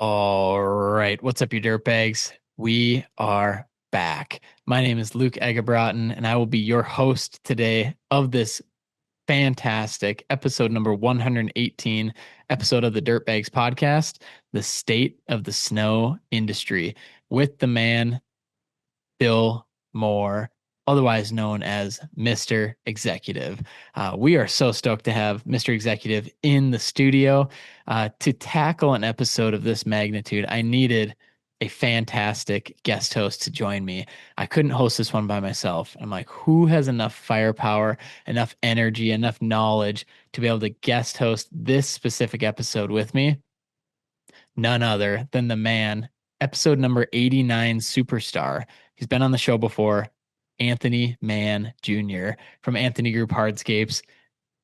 All right. What's up, you dirtbags? We are back. My name is Luke Eggebraaten, and I will be your host today of this fantastic episode number 118 episode of the Dirtbags podcast, The State of the Snow Industry, with the man, Bill Moore, otherwise known as Mr. Executive. We are so stoked to have Mr. Executive in the studio. To tackle an episode of this magnitude, I needed a fantastic guest host to join me. I couldn't host this one by myself. I'm like, who has enough firepower, enough energy, enough knowledge to be able to guest host this specific episode with me? None other than the man, episode number 89 superstar. He's been on the show before, Anthony Mann Jr. from Anthony Group Hardscapes.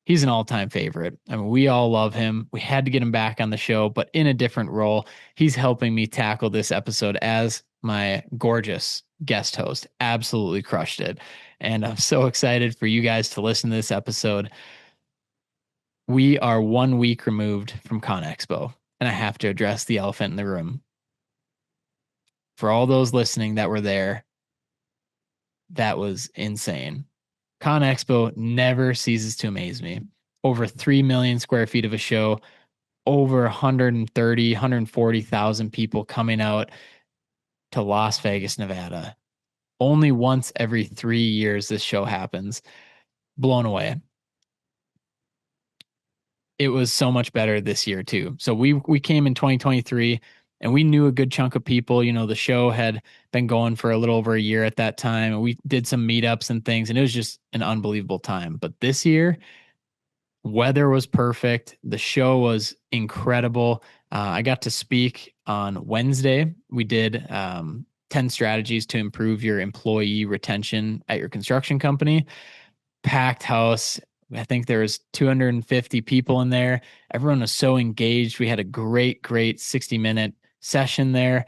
He's an all-time favorite. I mean, we all love him. We had to get him back on the show, but in a different role. He's helping me tackle this episode as my gorgeous guest host. Absolutely crushed it. And I'm so excited for you guys to listen to this episode. We are 1 week removed from Con Expo, and I have to address the elephant in the room. For all those listening that were there, that was insane. Con Expo never ceases to amaze me. Over 3 million square feet of a show, over 130, 140,000 people coming out to Las Vegas, Nevada. Only once every 3 years this show happens. Blown away. It was so much better this year too. So we came in 2023 and we knew a good chunk of people. You know, the show had been going for a little over a year at that time. We did some meetups and things, and it was just an unbelievable time. But this year, weather was perfect. The show was incredible. I got to speak on Wednesday. We did 10 strategies to improve your employee retention at your construction company. Packed house. I think there was 250 people in there. Everyone was so engaged. We had a great 60-minute session there.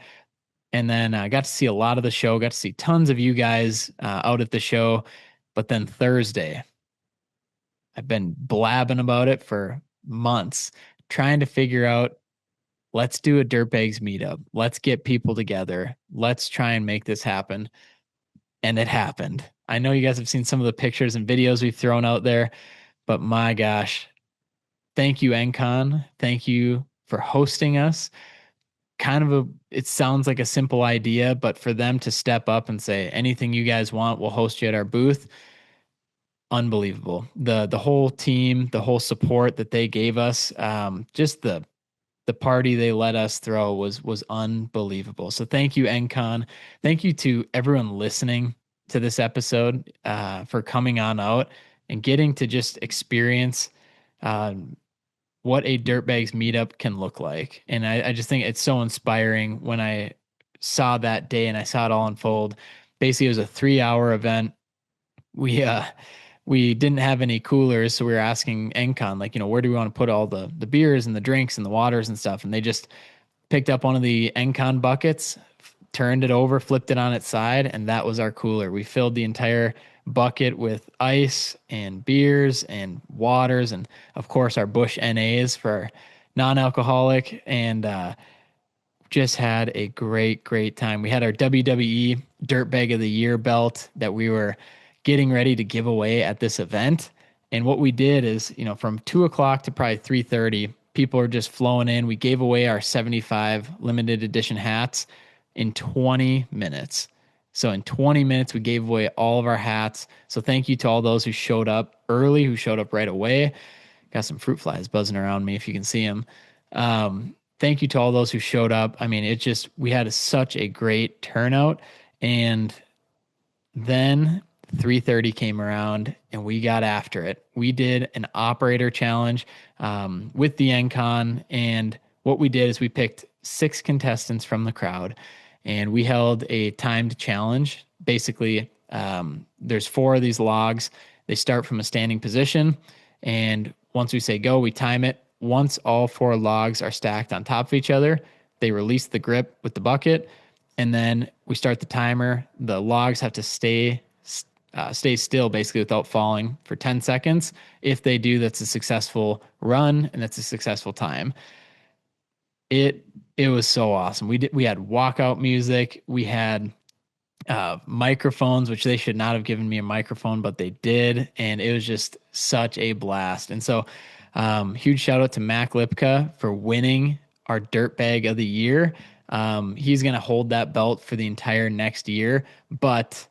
And then I got to see a lot of the show, got to see tons of you guys out at the show. But then Thursday, I've been blabbing about it for months, trying to figure out, let's do a Dirtbags meetup. Let's get people together. Let's try and make this happen. And it happened. I know you guys have seen some of the pictures and videos we've thrown out there, but my gosh, thank you, NCon. Thank you for hosting us. It sounds like a simple idea, but for them to step up and say, anything you guys want, we'll host you at our booth. Unbelievable. The whole team, the whole support that they gave us, just the party they let us throw was unbelievable. So thank you, NCon. Thank you to everyone listening to this episode for coming on out and getting to just experience what a Dirtbags meetup can look like. And I just think it's so inspiring when I saw that day and I saw it all unfold. Basically, it was a 3-hour event. We didn't have any coolers, so we were asking NCon, like, where do we want to put all the beers and the drinks and the waters and stuff? And they just picked up one of the NCon buckets, turned it over, flipped it on its side, and that was our cooler. We filled the entire bucket with ice and beers and waters, and of course our Bush NAs for non-alcoholic, and just had a great time. We had our WWE Dirtbag of the Year belt that we were getting ready to give away at this event. And what we did is, from 2 o'clock to probably 3:30, people are just flowing in. We gave away our 75 limited edition hats in 20 minutes. So in 20 minutes, we gave away all of our hats. So thank you to all those who showed up early, who showed up right away. Got some fruit flies buzzing around me if you can see them. Thank you to all those who showed up. I mean, we had such a great turnout. And then 3:30 came around and we got after it. We did an operator challenge with the NCon. And what we did is we picked 6 contestants from the crowd and we held a timed challenge. Basically, there's 4 of these logs. They start from a standing position. And once we say go, we time it. Once all 4 logs are stacked on top of each other, they release the grip with the bucket. And then we start the timer. The logs have to stay still basically without falling for 10 seconds. If they do, that's a successful run and that's a successful time. It It was so awesome. We had walkout music. We had microphones, which they should not have given me a microphone, but they did. And it was just such a blast. And so, huge shout out to Mac Lipka for winning our Dirtbag of the Year. He's going to hold that belt for the entire next year, but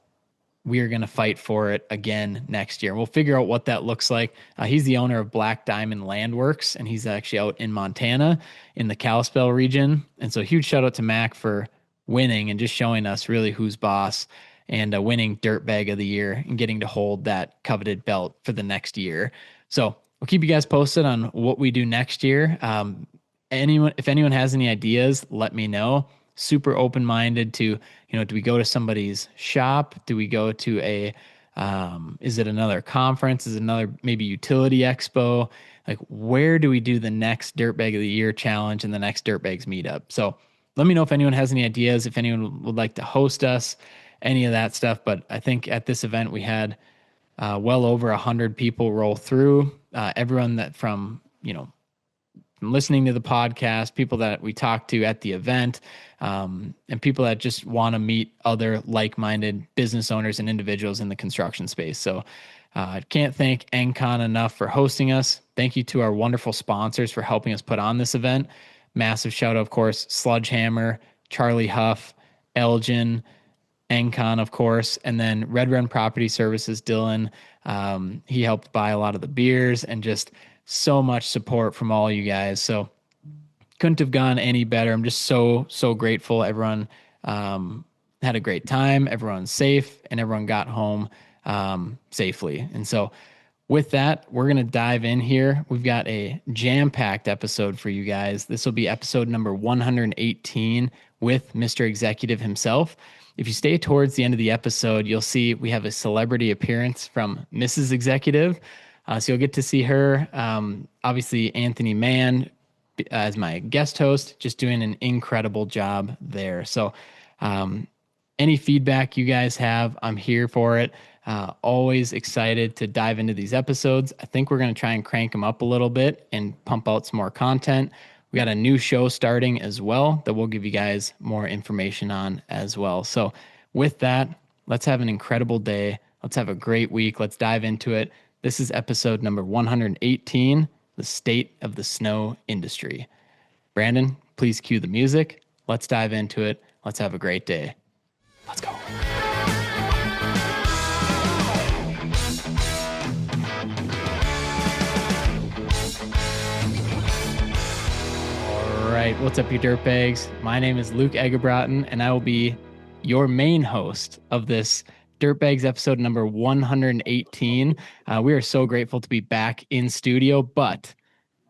we are going to fight for it again next year. We'll figure out what that looks like. He's the owner of Black Diamond Landworks, and he's actually out in Montana in the Kalispell region. And so, huge shout out to Mac for winning and just showing us really who's boss and winning Dirtbag of the Year and getting to hold that coveted belt for the next year. So, we'll keep you guys posted on what we do next year. If anyone has any ideas, let me know. Super open minded to, do we go to somebody's shop? Do we go to is it another conference? Is it another maybe utility expo? Like, where do we do the next Dirtbag of the Year challenge and the next Dirtbags meetup? So let me know if anyone has any ideas, if anyone would like to host us, any of that stuff. But I think at this event, we had well over 100 people roll through. Everyone that from listening to the podcast, people that we talked to at the event, and people that just want to meet other like-minded business owners and individuals in the construction space. So I can't thank NCon enough for hosting us. Thank you to our wonderful sponsors for helping us put on this event. Massive shout out, of course, Sludgehammer, Charlie Huff, Eljen, NCon, of course, and then Red Run Property Services, Dylan. He helped buy a lot of the beers and just so much support from all you guys. So couldn't have gone any better. I'm just so grateful. Everyone had a great time. Everyone's safe, and everyone got home safely. And so with that, we're going to dive in here. We've got a jam-packed episode for you guys. This will be episode number 118 with Mr. Executive himself. If you stay towards the end of the episode, you'll see we have a celebrity appearance from Mrs. Executive. So you'll get to see her. Obviously, Anthony Mann as my guest host, just doing an incredible job there. So any feedback you guys have, I'm here for it. Always excited to dive into these episodes. I think we're going to try and crank them up a little bit and pump out some more content. We got a new show starting as well that we'll give you guys more information on as well. So with that, let's have an incredible day. Let's have a great week. Let's dive into it. This is episode number 118, The State of the Snow Industry. Brandon, please cue the music. Let's dive into it. Let's have a great day. Let's go. All right, what's up, you dirtbags? My name is Luke Eggebraaten, and I will be your main host of this Dirtbags episode number 118. We are so grateful to be back in studio, but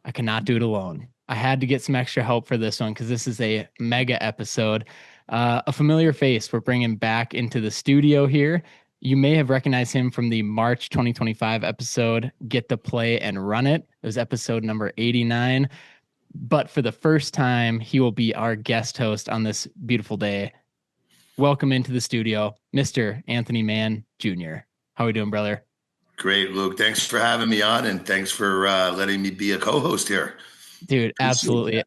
I cannot do it alone. I had to get some extra help for this one because this is a mega episode. A familiar face we're bringing back into the studio here. You may have recognized him from the March 2025 episode, Get the Play and Run It. It was episode number 89. But for the first time, he will be our guest host on this beautiful day. Welcome into the studio, Mr. Anthony Mann Jr. How are we doing, brother? Great, Luke. Thanks for having me on, and thanks for letting me be a co-host here. Dude, absolutely.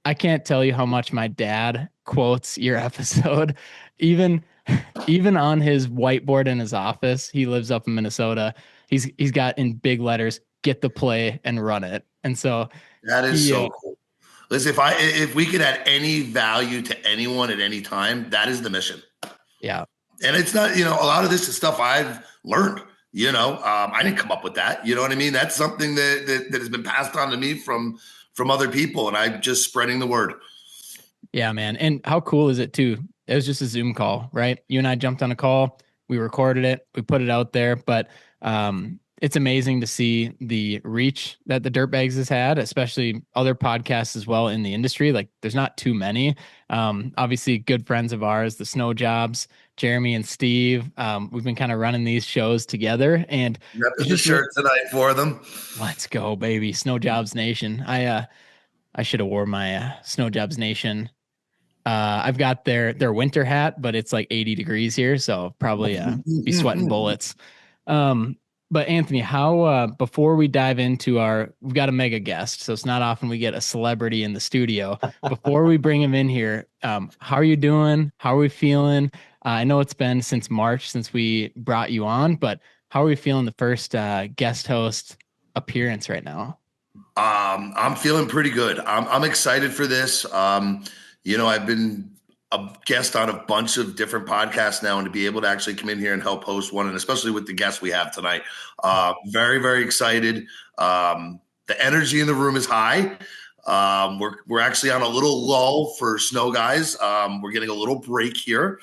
I can't tell you how much my dad quotes your episode. Even on his whiteboard in his office, he lives up in Minnesota. He's got in big letters, "Get the play and run it." And so that is so cool. Listen, if we could add any value to anyone at any time, that is the mission. Yeah. And it's not, a lot of this is stuff I've learned, I didn't come up with that. You know what I mean? That's something that has been passed on to me from other people, and I'm just spreading the word. Yeah, man. And how cool is it too? It was just a Zoom call, right? You and I jumped on a call, we recorded it, we put it out there, but it's amazing to see the reach that the Dirtbags has had, especially other podcasts as well in the industry. Like, there's not too many. Obviously, good friends of ours, the Snow Jobs, Jeremy and Steve. We've been kind of running these shows together, and repping the shirt tonight for them. Let's go, baby! Snow Jobs Nation. I should have wore my Snow Jobs Nation. I've got their winter hat, but it's like 80 degrees here, so probably be sweating bullets. But Anthony, how before we dive into we've got a mega guest, so it's not often we get a celebrity in the studio. Before we bring him in here, how are you doing? How are we feeling? I know it's been since March since we brought you on, but how are we feeling the first guest host appearance right now? I'm feeling pretty good. I'm excited for this. I've been a guest on a bunch of different podcasts now, and to be able to actually come in here and help host one, and especially with the guests we have tonight, very, very excited. The energy in the room is high. We're actually on a little lull for snow guys. We're getting a little break here.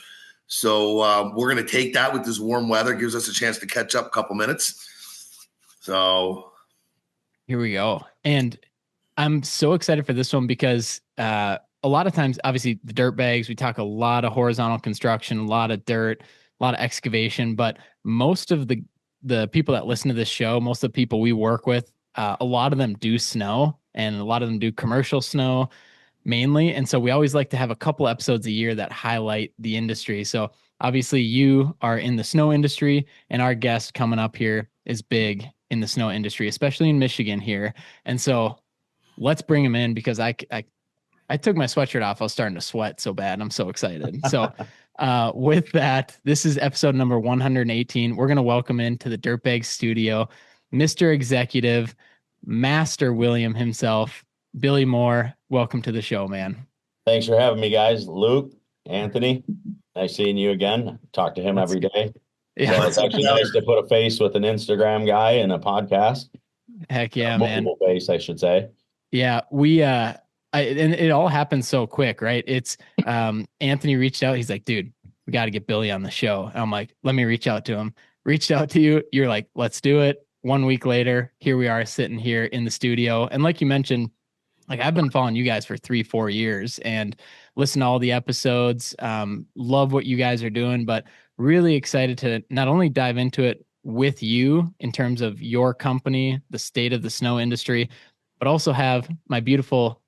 So we're going to take that with this warm weather. Gives us a chance to catch up a couple minutes. So Here we go. And I'm so excited for this one because a lot of times, obviously, the dirt bags, we talk a lot of horizontal construction, a lot of dirt, a lot of excavation, but most of the people that listen to this show, most of the people we work with, a lot of them do snow and a lot of them do commercial snow mainly. And so we always like to have a couple episodes a year that highlight the industry. So obviously you are in the snow industry and our guest coming up here is big in the snow industry, especially in Michigan here. And so let's bring him in because I took my sweatshirt off. I was starting to sweat so bad. I'm so excited. So with that, this is episode number 118. We're going to welcome into the Dirtbag studio, Mr. Executive, Master William himself, Billy Moore. Welcome to the show, man. Thanks for having me, guys. Luke, Anthony, nice seeing you again. Talk to him every day. Yeah. So it's actually nice to put a face with an Instagram guy and a podcast. Heck yeah, man. Multiple face, I should say. Yeah, and it all happened so quick, right? It's Anthony reached out. He's like, dude, we got to get Billy on the show. And I'm like, let me reach out to him. Reached out to you. You're like, let's do it. 1 week later, here we are sitting here in the studio. And like you mentioned, like I've been following you guys for 3-4 years and listen to all the episodes. Love what you guys are doing, but really excited to not only dive into it with you in terms of your company, the state of the snow industry, but also have my beautiful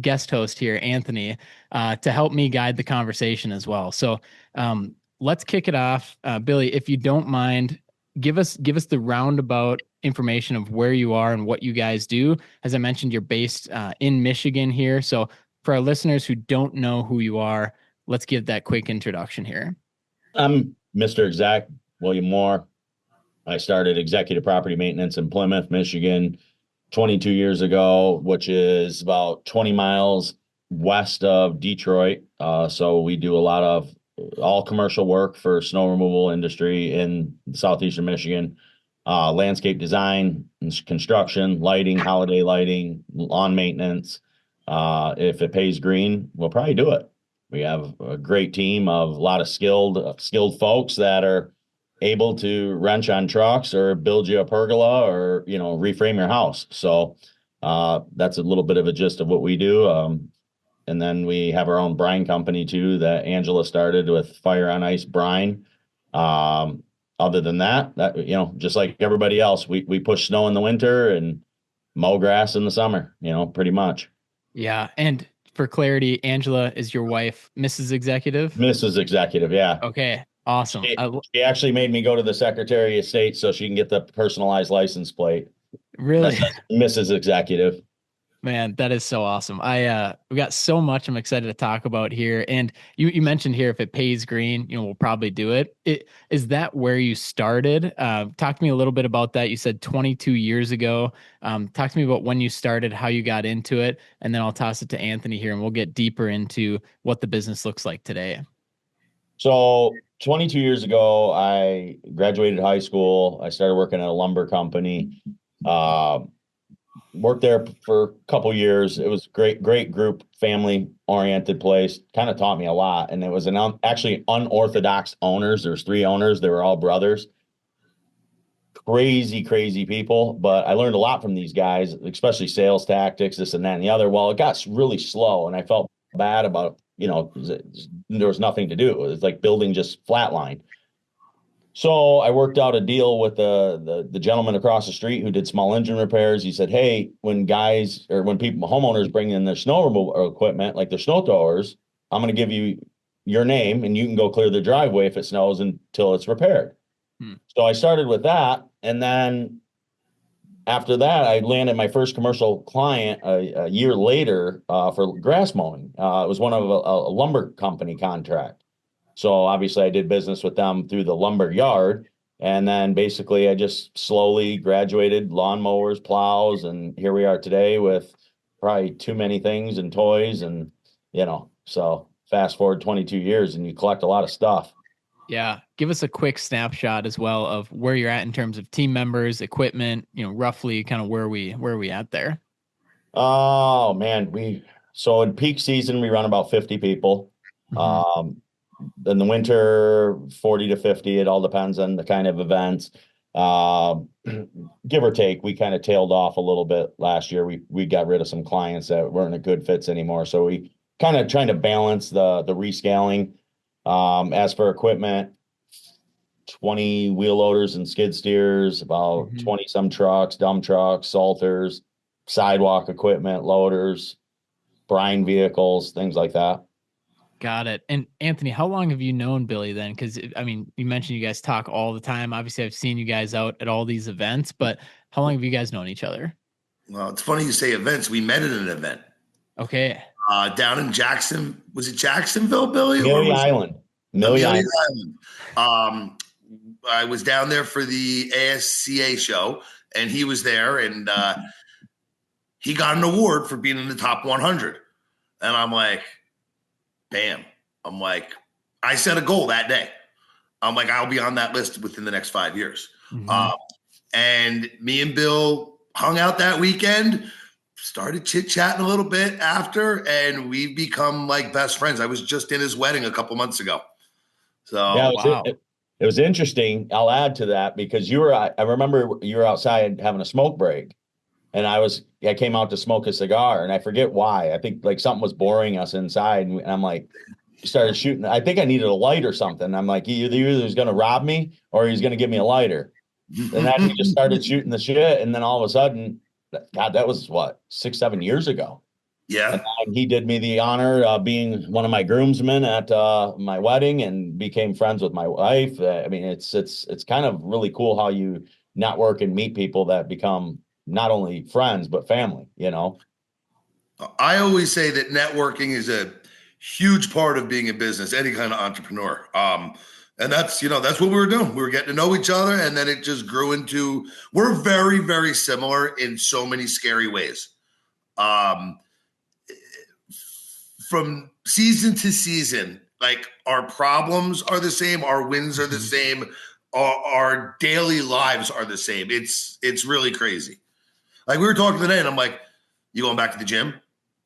guest host here, Anthony, to help me guide the conversation as well. So let's kick it off. Billy, if you don't mind, give us the roundabout information of where you are and what you guys do. As I mentioned, you're based in Michigan here. So for our listeners who don't know who you are, let's give that quick introduction here. I'm Mr. Exec, William Moore. I started executive property maintenance in Plymouth, Michigan, 22 years ago, which is about 20 miles west of Detroit. So we do a lot of all commercial work for snow removal industry in southeastern Michigan, landscape design, construction, lighting, holiday lighting, lawn maintenance. If it pays green, we'll probably do it. We have a great team of a lot of skilled folks that are able to wrench on trucks or build you a pergola or, reframe your house. So that's a little bit of a gist of what we do. And then we have our own brine company too that Angela started with Fire on Ice Brine. Other than that, just like everybody else, we push snow in the winter and mow grass in the summer, pretty much. Yeah. And for clarity, Angela is your wife, Mrs. Executive? Mrs. Executive, yeah. Okay. Awesome. She actually made me go to the Secretary of State so she can get the personalized license plate. Really? Mrs. Executive. Man, that is so awesome. We got so much I'm excited to talk about here. And you mentioned here, if it pays green, we'll probably do it. Is that where you started? Talk to me a little bit about that. You said 22 years ago. Talk to me about when you started, how you got into it, and then I'll toss it to Anthony here and we'll get deeper into what the business looks like today. So 22 years ago, I graduated high school. I started working at a lumber company. Worked there for a couple years. It was great group, family oriented place. Kind of taught me a lot. And it was actually unorthodox owners. There's 3 owners. They were all brothers. Crazy people. But I learned a lot from these guys, especially sales tactics, this and that and the other. Well, it got really slow and I felt bad about, there was nothing to do. It was like building just flatline. So I worked out a deal with the gentleman across the street who did small engine repairs. He said, hey, when homeowners bring in their snow removal equipment, like their snow throwers, I'm going to give you your name and you can go clear the driveway if it snows until it's repaired. So I started with that. And then after that, I landed my first commercial client a year later for grass mowing. It was one of a lumber company contract. So obviously I did business with them through the lumber yard. And then basically I just slowly graduated lawnmowers, plows, and here we are today with probably too many things and toys. And, so fast forward 22 years and you collect a lot of stuff. Yeah. Give us a quick snapshot as well of where you're at in terms of team members, equipment, roughly kind of where we at there. Oh man, so in peak season we run about 50 people. In the winter, 40 to 50. It all depends on the kind of events. Give or take, we kind of tailed off a little bit last year. We got rid of some clients that weren't a good fits anymore. So we kind of trying to balance the rescaling. As for equipment, 20 wheel loaders and skid steers, about 20 some trucks, dump trucks, salters, sidewalk equipment, loaders, brine vehicles, things like that. Got it. And Anthony, how long have you known Billy then? Because you mentioned you guys talk all the time. Obviously, I've seen you guys out at all these events, but how long have you guys known each other? Well, it's funny you say events. We met at an event. Okay. Down in Jackson. Was it Jacksonville, Billy? Amelia Island. Amelia Island. I was down there for the ASCA show, and he was there, and he got an award for being in the top 100. And I'm like, bam. I'm like, I set a goal that day. I'm like, I'll be on that list within the next 5 years. And me and Bill hung out that weekend, started chit-chatting a little bit after, and we've become like best friends. I was just in his wedding a couple months ago. So yeah, wow. It was interesting. I'll add to that because I remember you were outside having a smoke break, and I came out to smoke a cigar, and I forget why. I think like something was boring us inside, and I'm like, started shooting. I think I needed a light or something. I'm like, he either was going to rob me or he's going to give me a lighter. And then he just started shooting the shit, and then all of a sudden, God, that was what, 6-7 years ago. yeah. And he did me the honor of being one of my groomsmen at my wedding and became friends with my wife. It's kind of really cool how you network and meet people that become not only friends, but family, I always say that networking is a huge part of being in business, any kind of entrepreneur. And that's what we were doing. We were getting to know each other, and then it just grew into, we're very, very similar in so many scary ways. From season to season, like our problems are the same, our wins are the same, our daily lives are the same. It's really crazy. Like we were talking today, and I'm like, "You going back to the gym?"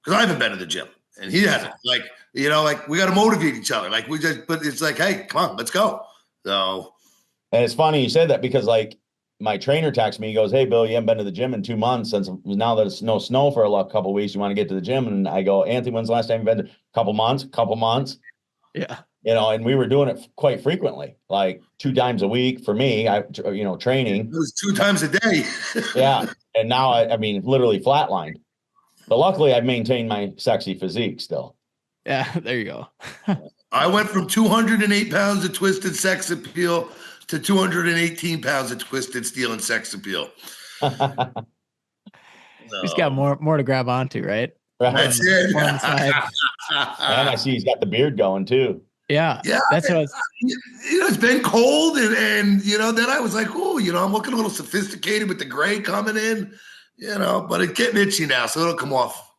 Because I haven't been to the gym, and he hasn't. Like we got to motivate each other. Like but it's like, hey, come on, let's go. So, and it's funny you said that because like my trainer texts me, he goes, "Hey, Bill, you haven't been to the gym in 2 months since now that it's no snow for a couple of weeks. You want to get to the gym?" And I go, "Anthony, when's the last time you've been to?" Couple months. Yeah. And we were doing it quite frequently, like 2 times a week for me, training. It was 2 times a day. Yeah. And now literally flatlined, but luckily I've maintained my sexy physique still. Yeah. There you go. I went from 208 pounds of twisted sex appeal to 218 pounds of twisted steel and sex appeal. He's got more to grab onto, right? That's it. And I see he's got the beard going too. Yeah. That's what I was. It's been cold, and then I was like, oh, I'm looking a little sophisticated with the gray coming in, but it's getting itchy now, so it'll come off.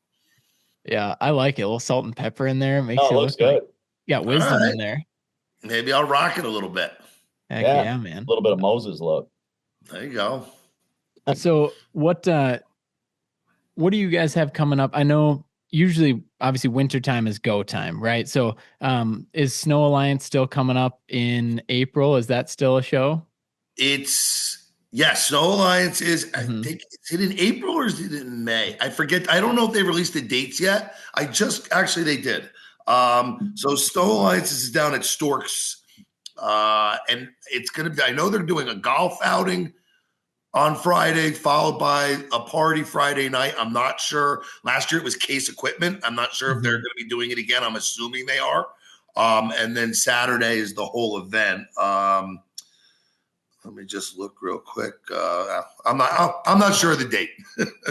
Yeah, I like it. A little salt and pepper in there makes you looks look good. Like you got wisdom in there. Maybe I'll rock it a little bit. Heck yeah, man. A little bit of Moses look. There you go. So what do you guys have coming up? I know usually, obviously, wintertime is go time, right? So is Snow Alliance still coming up in April? Is that still a show? Yes, Snow Alliance is, I think, is it in April or is it in May? I forget. I don't know if they released the dates yet. They did. So Snow Alliance is down at Storks. And it's going to be, I know they're doing a golf outing on Friday, followed by a party Friday night. I'm not sure. Last year it was Case Equipment. I'm not sure if they're going to be doing it again. I'm assuming they are. And then Saturday is the whole event. Let me just look real quick. I'm not sure of the date.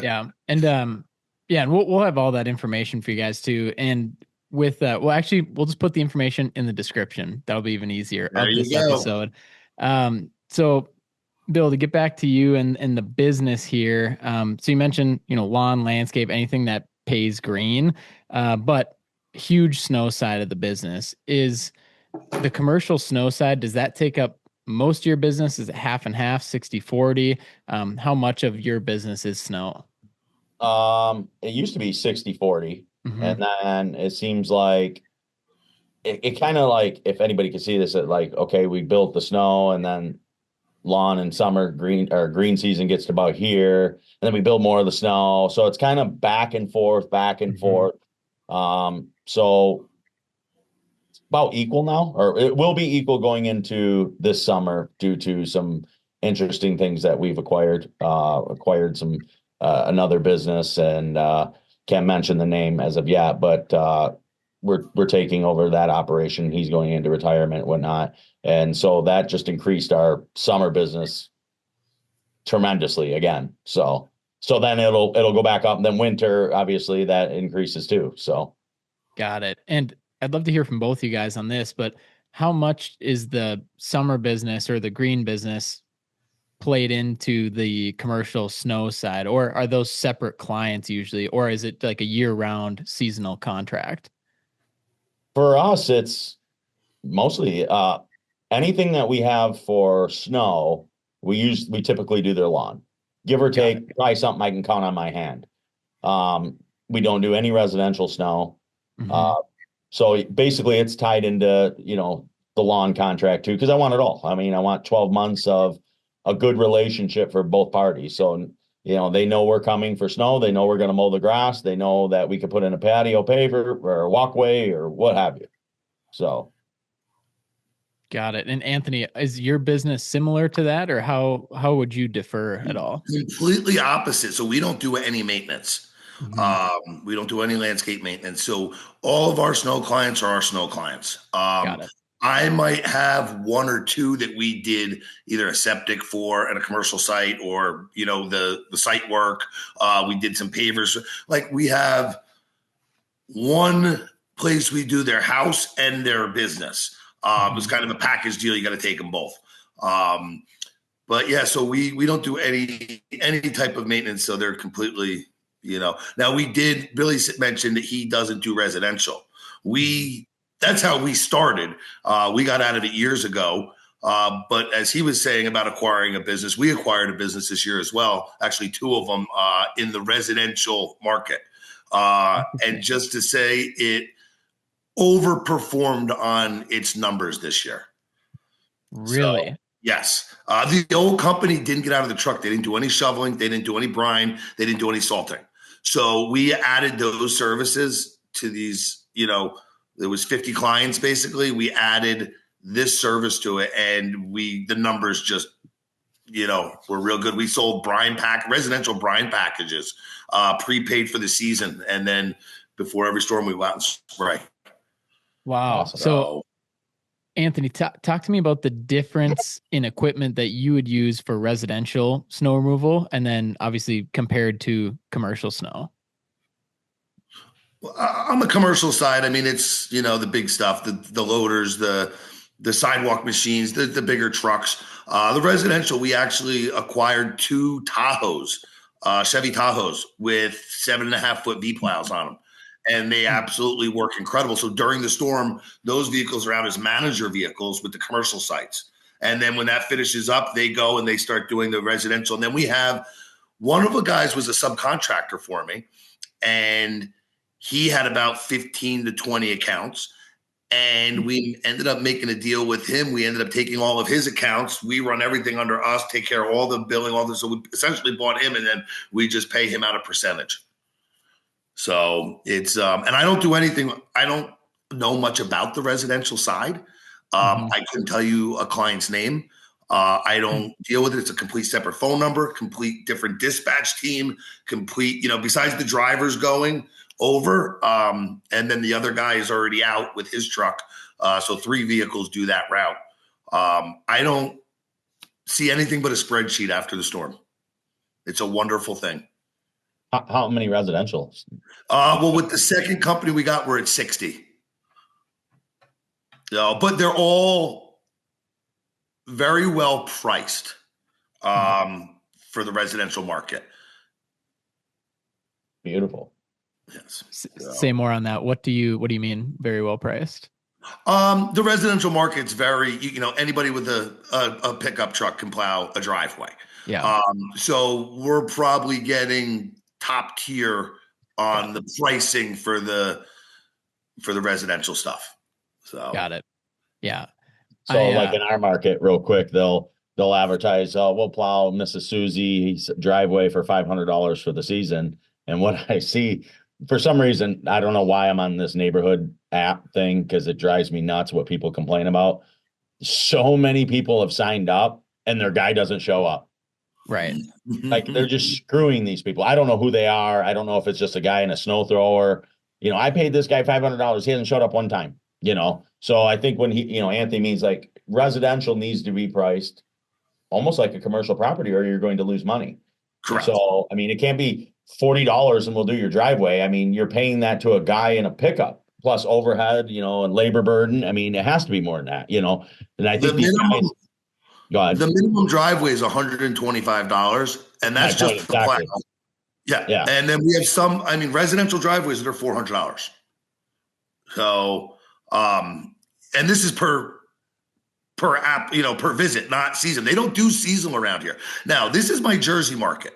Yeah. And yeah, and we'll have all that information for you guys too. And with well, actually, we'll just put the information in the description. That'll be even easier There of you this go. episode. So Bill, to get back to you and the business here. So you mentioned, lawn, landscape, anything that pays green, but huge snow side of the business is the commercial snow side. Does that take up most of your business? Is it half and half, 60-40? How much of your business is snow? It used to be 60-40, Mm-hmm. and then it seems like it kind of like, if anybody could see this, at like, okay, we built the snow, and then lawn and summer green season gets to about here, and then we build more of the snow. So it's kind of back and forth, back and forth. So it's about equal now, or it will be equal going into this summer due to some interesting things that we've acquired some another business, and can't mention the name as of yet, but we're taking over that operation. He's going into retirement and whatnot. And so that just increased our summer business tremendously again. So then it'll go back up, and then winter, obviously, that increases too. So got it. And I'd love to hear from both you guys on this, but how much is the summer business or the green business played into the commercial snow side, or are those separate clients usually, or is it like a year-round seasonal contract? for us, it's mostly anything that we have for snow, we typically do their lawn, give or take, probably something I can count on my hand. We don't do any residential snow. So basically it's tied into, the lawn contract too, because I want it all. I mean, I want 12 months of a good relationship for both parties. So, they know we're coming for snow. They know we're going to mow the grass. They know that we could put in a patio paver or a walkway or what have you. So. Got it. And Anthony, is your business similar to that, or how would you differ at all? Completely opposite. So we don't do any maintenance. We don't do any landscape maintenance. So all of our snow clients are our snow clients. Got it. I might have one or two that we did either a septic for at a commercial site, or, the site work. We did some pavers. Like, we have one place we do their house and their business. It's kind of a package deal. You got to take them both. But yeah, so we don't do any type of maintenance. So they're completely, now we did, Billy mentioned that he doesn't do residential. That's how we started. We got out of it years ago. But as he was saying about acquiring a business, we acquired a business this year as well. Actually, two of them in the residential market. And just to say, it overperformed on its numbers this year. Really? So, yes. The old company didn't get out of the truck. They didn't do any shoveling. They didn't do any brine. They didn't do any salting. So we added those services to these, there was 50 clients basically. We added this service to it, and the numbers just, were real good. We sold residential brine packages, prepaid for the season. And then before every storm, we went out and spray. Wow. Awesome. So Anthony, talk to me about the difference in equipment that you would use for residential snow removal, and then obviously compared to commercial snow. Well, on the commercial side, I mean, it's, the big stuff, the loaders, the sidewalk machines, the bigger trucks. The residential, we actually acquired two Tahoes, Chevy Tahoes with 7.5-foot V plows on them. And they absolutely work incredible. So during the storm, those vehicles are out as manager vehicles with the commercial sites. And then when that finishes up, they go and they start doing the residential. And then we have one of the guys was a subcontractor for me, and he had about 15 to 20 accounts. And we ended up making a deal with him. We ended up taking all of his accounts. We run everything under us, take care of all the billing, all this. So we essentially bought him, and then we just pay him out a percentage. So it's, and I don't do anything. I don't know much about the residential side. I couldn't tell you a client's name. I don't deal with it. It's a complete separate phone number, complete different dispatch team, complete, besides the drivers going over. And then the other guy is already out with his truck. So 3 vehicles do that route. I don't see anything but a spreadsheet after the storm. It's a wonderful thing. How many residentials? Well, with the second company we got, we're at 60. But they're all very well priced for the residential market. Beautiful. Yes. Say more on that. What do you mean very well priced? The residential market's very, anybody with a pickup truck can plow a driveway. Yeah. So we're probably getting top tier on the pricing for the residential stuff. So got it. Yeah. So like in our market, real quick, they'll advertise, we'll plow Mrs. Susie's driveway for $500 for the season. And what I see, for some reason, I don't know why I'm on this neighborhood app thing, because it drives me nuts what people complain about. So many people have signed up and their guy doesn't show up. Right. Like they're just screwing these people. I don't know who they are. I don't know if it's just a guy in a snow thrower. I paid this guy $500. He hasn't showed up one time, So I think when Anthony means like residential needs to be priced almost like a commercial property or you're going to lose money. Correct. So, it can't be $40 and we'll do your driveway. You're paying that to a guy in a pickup plus overhead, and labor burden. It has to be more than that, and I think these guys, go ahead. The minimum driveway is $125 and that's just the plow. Yeah. And then we have some, residential driveways that are $400. So, and this is per app, per visit, not season. They don't do seasonal around here. Now, this is my Jersey market.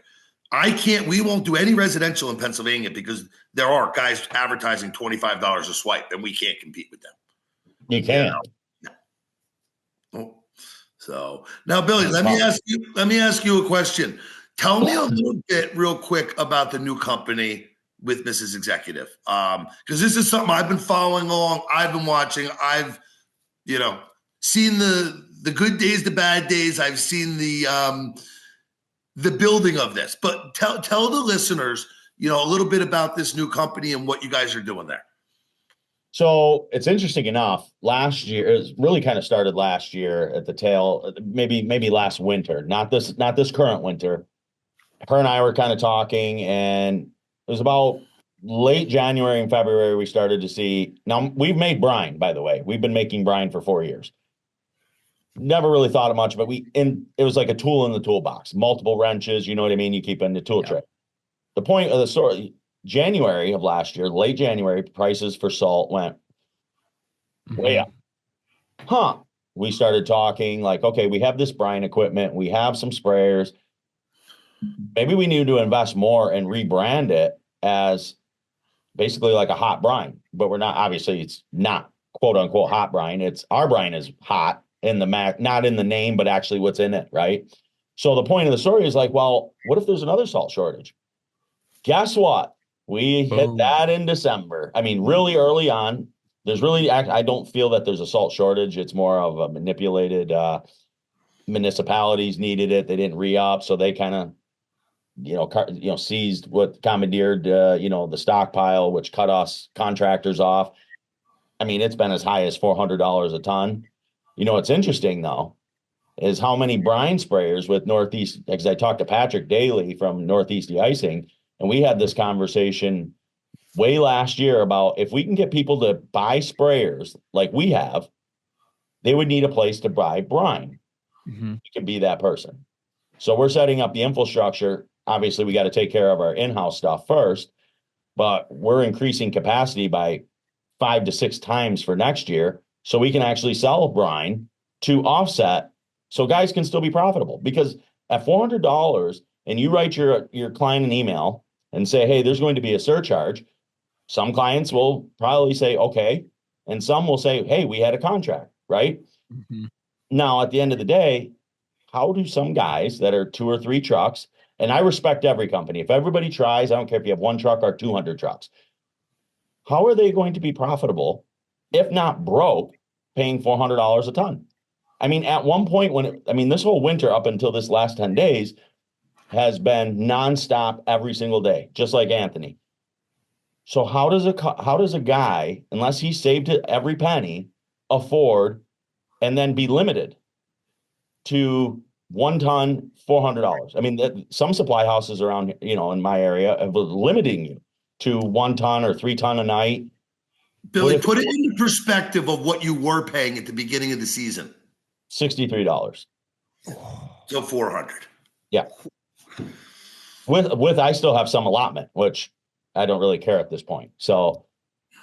We won't do any residential in Pennsylvania because there are guys advertising $25 a swipe and we can't compete with them. You can. So now, Billy, let me ask you a question. Tell me a little bit real quick about the new company with Mrs. Executive. Because this is something I've been following along. I've been watching. I've, seen the good days, the bad days. I've seen the building of this. But tell the listeners, a little bit about this new company and what you guys are doing there. So it's interesting enough. Last year, it really kind of started last year at the tail, maybe last winter, not this current winter. Her and I were kind of talking, and it was about late January and February we started to see. Now we've made brine, by the way. We've been making brine for 4 years. Never really thought of much, but it was like a tool in the toolbox, multiple wrenches. You know what I mean? You keep in the tool tray. The point of the story. January of last year, late January, prices for salt went way up. We started talking like, okay, we have this brine equipment. We have some sprayers. Maybe we need to invest more and rebrand it as basically like a hot brine, but we're not, obviously it's not quote unquote hot brine. It's our brine is hot in the not in the name, but actually what's in it. Right. So the point of the story is like, well, what if there's another salt shortage? Guess what? We hit that in December. Really early on. There's really, I don't feel that there's a salt shortage. It's more of a manipulated, municipalities needed it. They didn't re-up. So they kind of, seized commandeered, the stockpile, which cut us contractors off. It's been as high as $400 a ton. What's interesting though, is how many brine sprayers with Northeast, because I talked to Patrick Daly from Northeast De-icing, and we had this conversation way last year about if we can get people to buy sprayers like we have, they would need a place to buy brine. You can be that person. So we're setting up the infrastructure. Obviously, we got to take care of our in-house stuff first, but we're increasing capacity by 5 to 6 times for next year so we can actually sell brine to offset so guys can still be profitable. Because at $400 and you write your client an email and say, hey, there's going to be a surcharge. Some clients will probably say, okay. And some will say, hey, we had a contract, right? Now, at the end of the day, how do some guys that are 2 or 3 trucks, and I respect every company. If everybody tries, I don't care if you have 1 truck or 200 trucks. How are they going to be profitable, if not broke, paying $400 a ton? At one point this whole winter up until this last 10 days, has been nonstop every single day, just like Anthony. So how does a guy, unless he saved every penny, afford and then be limited to 1 ton, $400. I mean, some supply houses around, in my area are limiting you to 1 ton or 3 ton a night. Billy, put it into perspective of what you were paying at the beginning of the season. $63. So 400. Yeah. With I still have some allotment, which I don't really care at this point. So,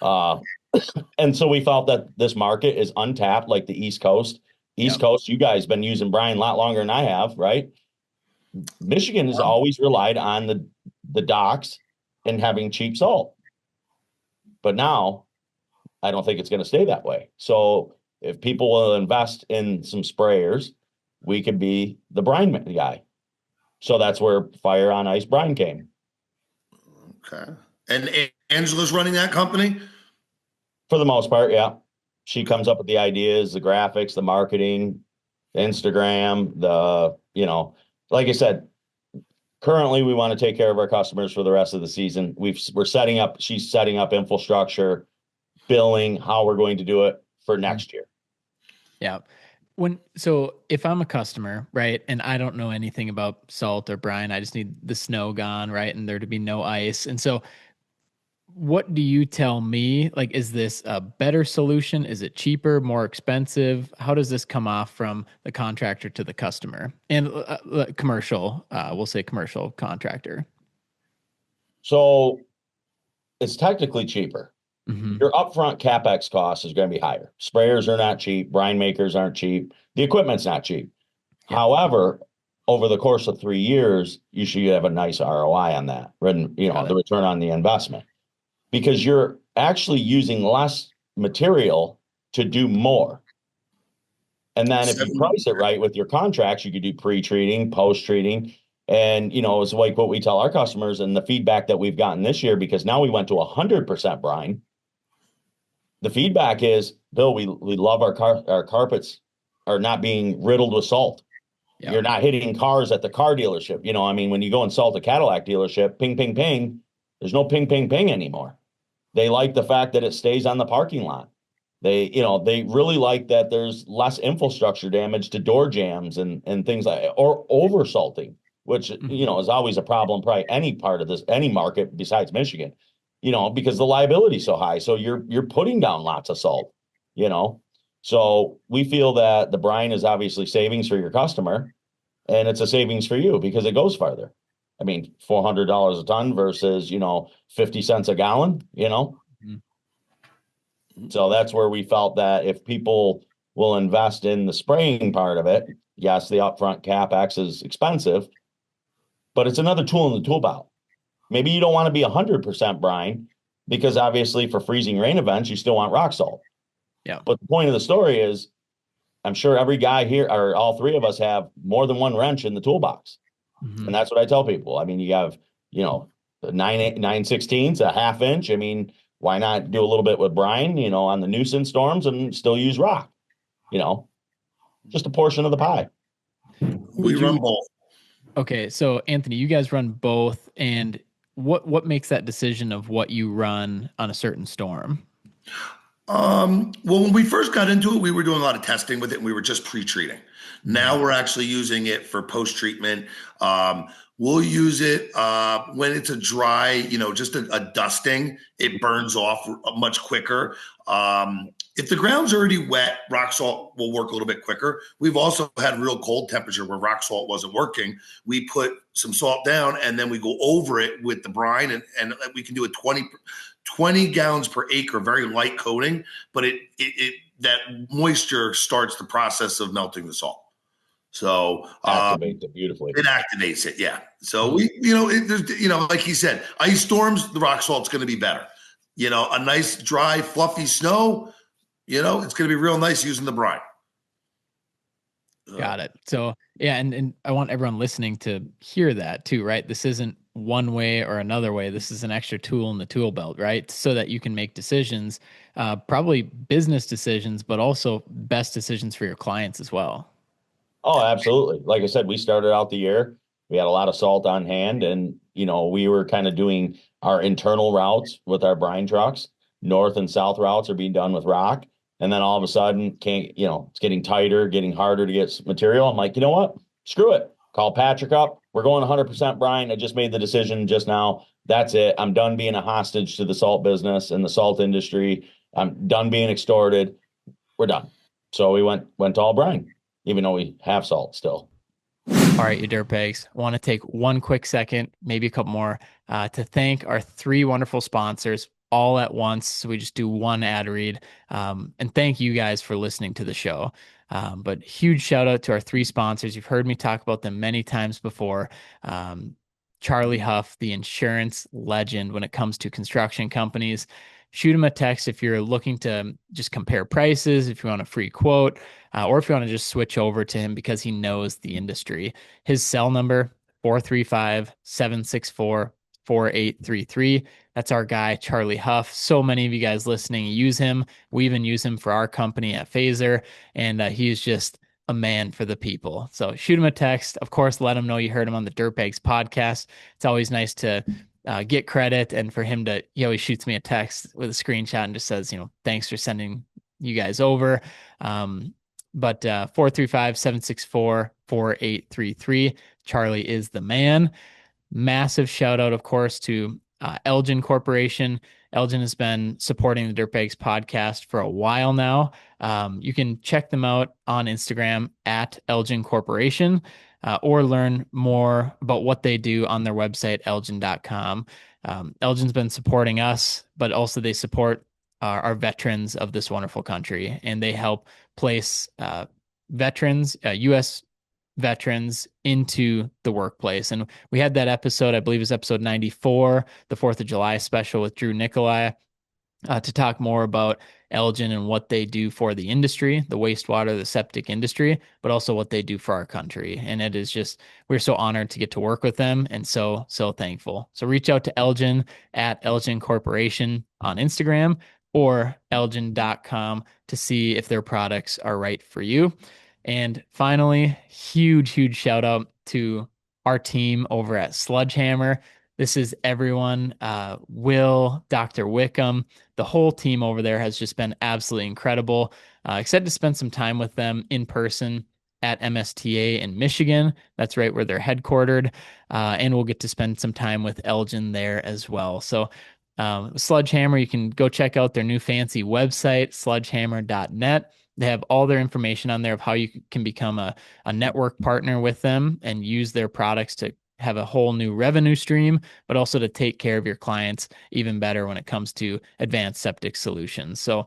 and so we felt that this market is untapped, like the East Coast. East Coast, you guys been using brine a lot longer than I have, right? Michigan has always relied on the docks and having cheap salt. But now I don't think it's going to stay that way. So if people will invest in some sprayers, we could be the brine guy. So that's where Fire on Ice Brine came. Okay. And Angela's running that company? For the most part, yeah. She comes up with the ideas, the graphics, the marketing, the Instagram, like I said, currently we want to take care of our customers for the rest of the season. She's setting up infrastructure, billing, how we're going to do it for next year. Yeah. So if I'm a customer, right, and I don't know anything about salt or brine, I just need the snow gone, right, and there to be no ice. And so what do you tell me? Like, is this a better solution? Is it cheaper, more expensive? How does this come off from the contractor to the customer and commercial? We'll say commercial contractor. So it's technically cheaper. Mm-hmm. Your upfront CapEx cost is going to be higher. Sprayers are not cheap. Brine makers aren't cheap. The equipment's not cheap. Yeah. However, over the course of 3 years, you should have a nice ROI on that, the return on the investment, because you're actually using less material to do more. And then if you price it right with your contracts, you could do pre-treating, post-treating. And, it's like what we tell our customers and the feedback that we've gotten this year, because now we went to 100% brine. The feedback is, Bill, we love our carpets are not being riddled with salt. Yep. You're not hitting cars at the car dealership. When you go and salt a Cadillac dealership, ping, ping, ping, there's no ping, ping, ping anymore. They like the fact that it stays on the parking lot. They really like that there's less infrastructure damage to door jams and things like that, or over salting, which, is always a problem, probably any market besides Michigan. Because the liability is so high. So you're putting down lots of salt, So we feel that the brine is obviously savings for your customer, and it's a savings for you because it goes farther. I mean, $400 a ton versus, 50 cents a gallon, Mm-hmm. So that's where we felt that if people will invest in the spraying part of it, yes, the upfront CapEx is expensive, but it's another tool in the tool belt. Maybe you don't want to be 100% brine because obviously for freezing rain events, you still want rock salt. Yeah. But the point of the story is, I'm sure every guy here, or all three of us, have more than one wrench in the toolbox. Mm-hmm. And that's what I tell people. I mean, you have, the 9/16, a half inch. I mean, why not do a little bit with brine, on the nuisance storms and still use rock, just a portion of the pie. We run both. Okay. So Anthony, you guys run both, and what makes that decision of what you run on a certain storm? Well, when we first got into it, we were doing a lot of testing with it, and we were just pre-treating. Now we're actually using it for post-treatment. We'll use it when it's a dry, just a dusting. It burns off much quicker. If the ground's already wet, rock salt will work a little bit quicker. We've also had real cold temperature where rock salt wasn't working. We put some salt down, and then we go over it with the brine, and we can do a 20 gallons per acre, very light coating, but that moisture starts the process of melting the salt. So activates it beautifully. It activates it, yeah. So like he said, ice storms, the rock salt's going to be better. A nice dry, fluffy snow, it's going to be real nice using the brine. Got it. So yeah, and I want everyone listening to hear that too, right? This isn't one way or another way. This is an extra tool in the tool belt, right? So that you can make decisions, probably business decisions, but also best decisions for your clients as well. Oh, absolutely. Like I said, we started out the year, we had a lot of salt on hand, and, we were kind of doing our internal routes with our brine trucks. North and south routes are being done with rock. And then all of a sudden, it's getting tighter, getting harder to get material. I'm like, you know what? screw it. Call Patrick up. We're going 100%, Brian. I just made the decision just now. That's it. I'm done being a hostage to the salt business and the salt industry. I'm done being extorted. We're done. So we went to all Brian, even though we have salt still. All right, you dirtbags. I want to take one quick second, maybe a couple more, to thank our three wonderful sponsors all at once. So we just do one ad read. And thank you guys for listening to the show. But huge shout out to our three sponsors. You've heard me talk about them many times before. Charlie Huff, the insurance legend when it comes to construction companies. Shoot him a text if you're looking to just compare prices, if you want a free quote, or if you want to just switch over to him because he knows the industry. His cell number, 435-764-4833. That's our guy, Charlie Huff. So many of you guys listening use him. We even use him for our company at Phaser, and he's just a man for the people. So shoot him a text. Of course, let him know you heard him on the Dirtbags podcast. It's always nice to get credit, and for him to, he always shoots me a text with a screenshot and just says, thanks for sending you guys over. But 435-764-4833. Charlie is the man. Massive shout out, of course, to Eljen Corporation. Eljen has been supporting the Dirtbags podcast for a while now. You can check them out on Instagram at Eljen Corporation, or learn more about what they do on their website, eljen.com. Eljen's been supporting us, but also they support our veterans of this wonderful country, and they help place veterans, U.S. veterans into the workplace. And we had that episode, I believe it was episode 94, the 4th of July special with Drew Nicolai, to talk more about Eljen and what they do for the industry, the wastewater, the septic industry, but also what they do for our country. And it is just, we're so honored to get to work with them, and so thankful. So reach out to Eljen at Eljen Corporation on Instagram, or eljen.com to see if their products are right for you. And finally, huge shout out to our team over at Sludgehammer. This is everyone, Will, Dr. Wickham, the whole team over there has just been absolutely incredible. Excited to spend some time with them in person at MSTA in Michigan. That's right where they're headquartered. And we'll get to spend some time with Eljen there as well. So Sludgehammer, you can go check out their new fancy website, sludgehammer.net. They have all their information on there of how you can become a network partner with them and use their products to have a whole new revenue stream, but also to take care of your clients even better when it comes to advanced septic solutions. So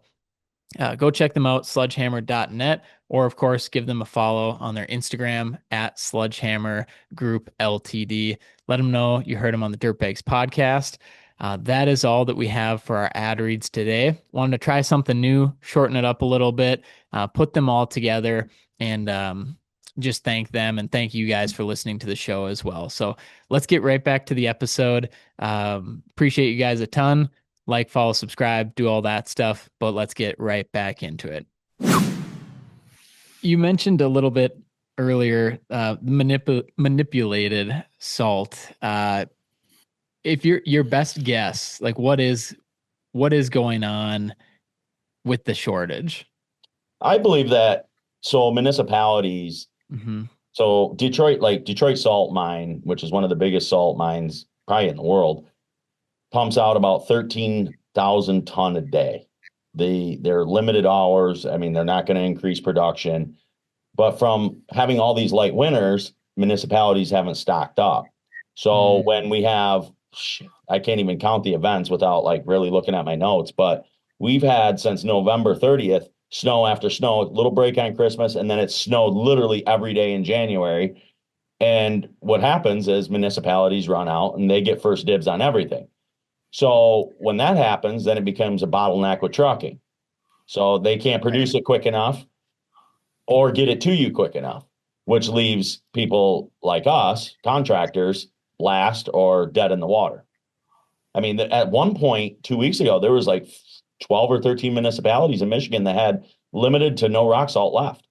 go check them out, sludgehammer.net, or of course, give them a follow on their Instagram at Sludgehammer Group Ltd. Let them know you heard them on the Dirtbags podcast. That is all that we have for our ad reads today. Wanted to try something new, shorten it up a little bit, put them all together, and just thank them and thank you guys for listening to the show as well. So let's get right back to the episode. Appreciate you guys a ton. Like, follow, subscribe, do all that stuff, but let's get right back into it. You mentioned a little bit earlier, manipulated salt. If your best guess, like what is going on with the shortage? I believe that, so municipalities, so Detroit Salt Mine, which is one of the biggest salt mines probably in the world, pumps out about 13,000 ton a day. They're limited hours. I mean, they're not going to increase production, but from having all these light winters, municipalities haven't stocked up. So when we have, I can't even count the events without like really looking at my notes, but we've had since November 30th, snow after snow, little break on Christmas, and then it snowed literally every day in January. And what happens is municipalities run out and they get first dibs on everything. So when that happens, then it becomes a bottleneck with trucking. So they can't produce it quick enough or get it to you quick enough, which leaves people like us, contractors, last or dead in the water. I mean, at one point 2 weeks ago, there was like 12 or 13 municipalities in Michigan that had limited to no rock salt left.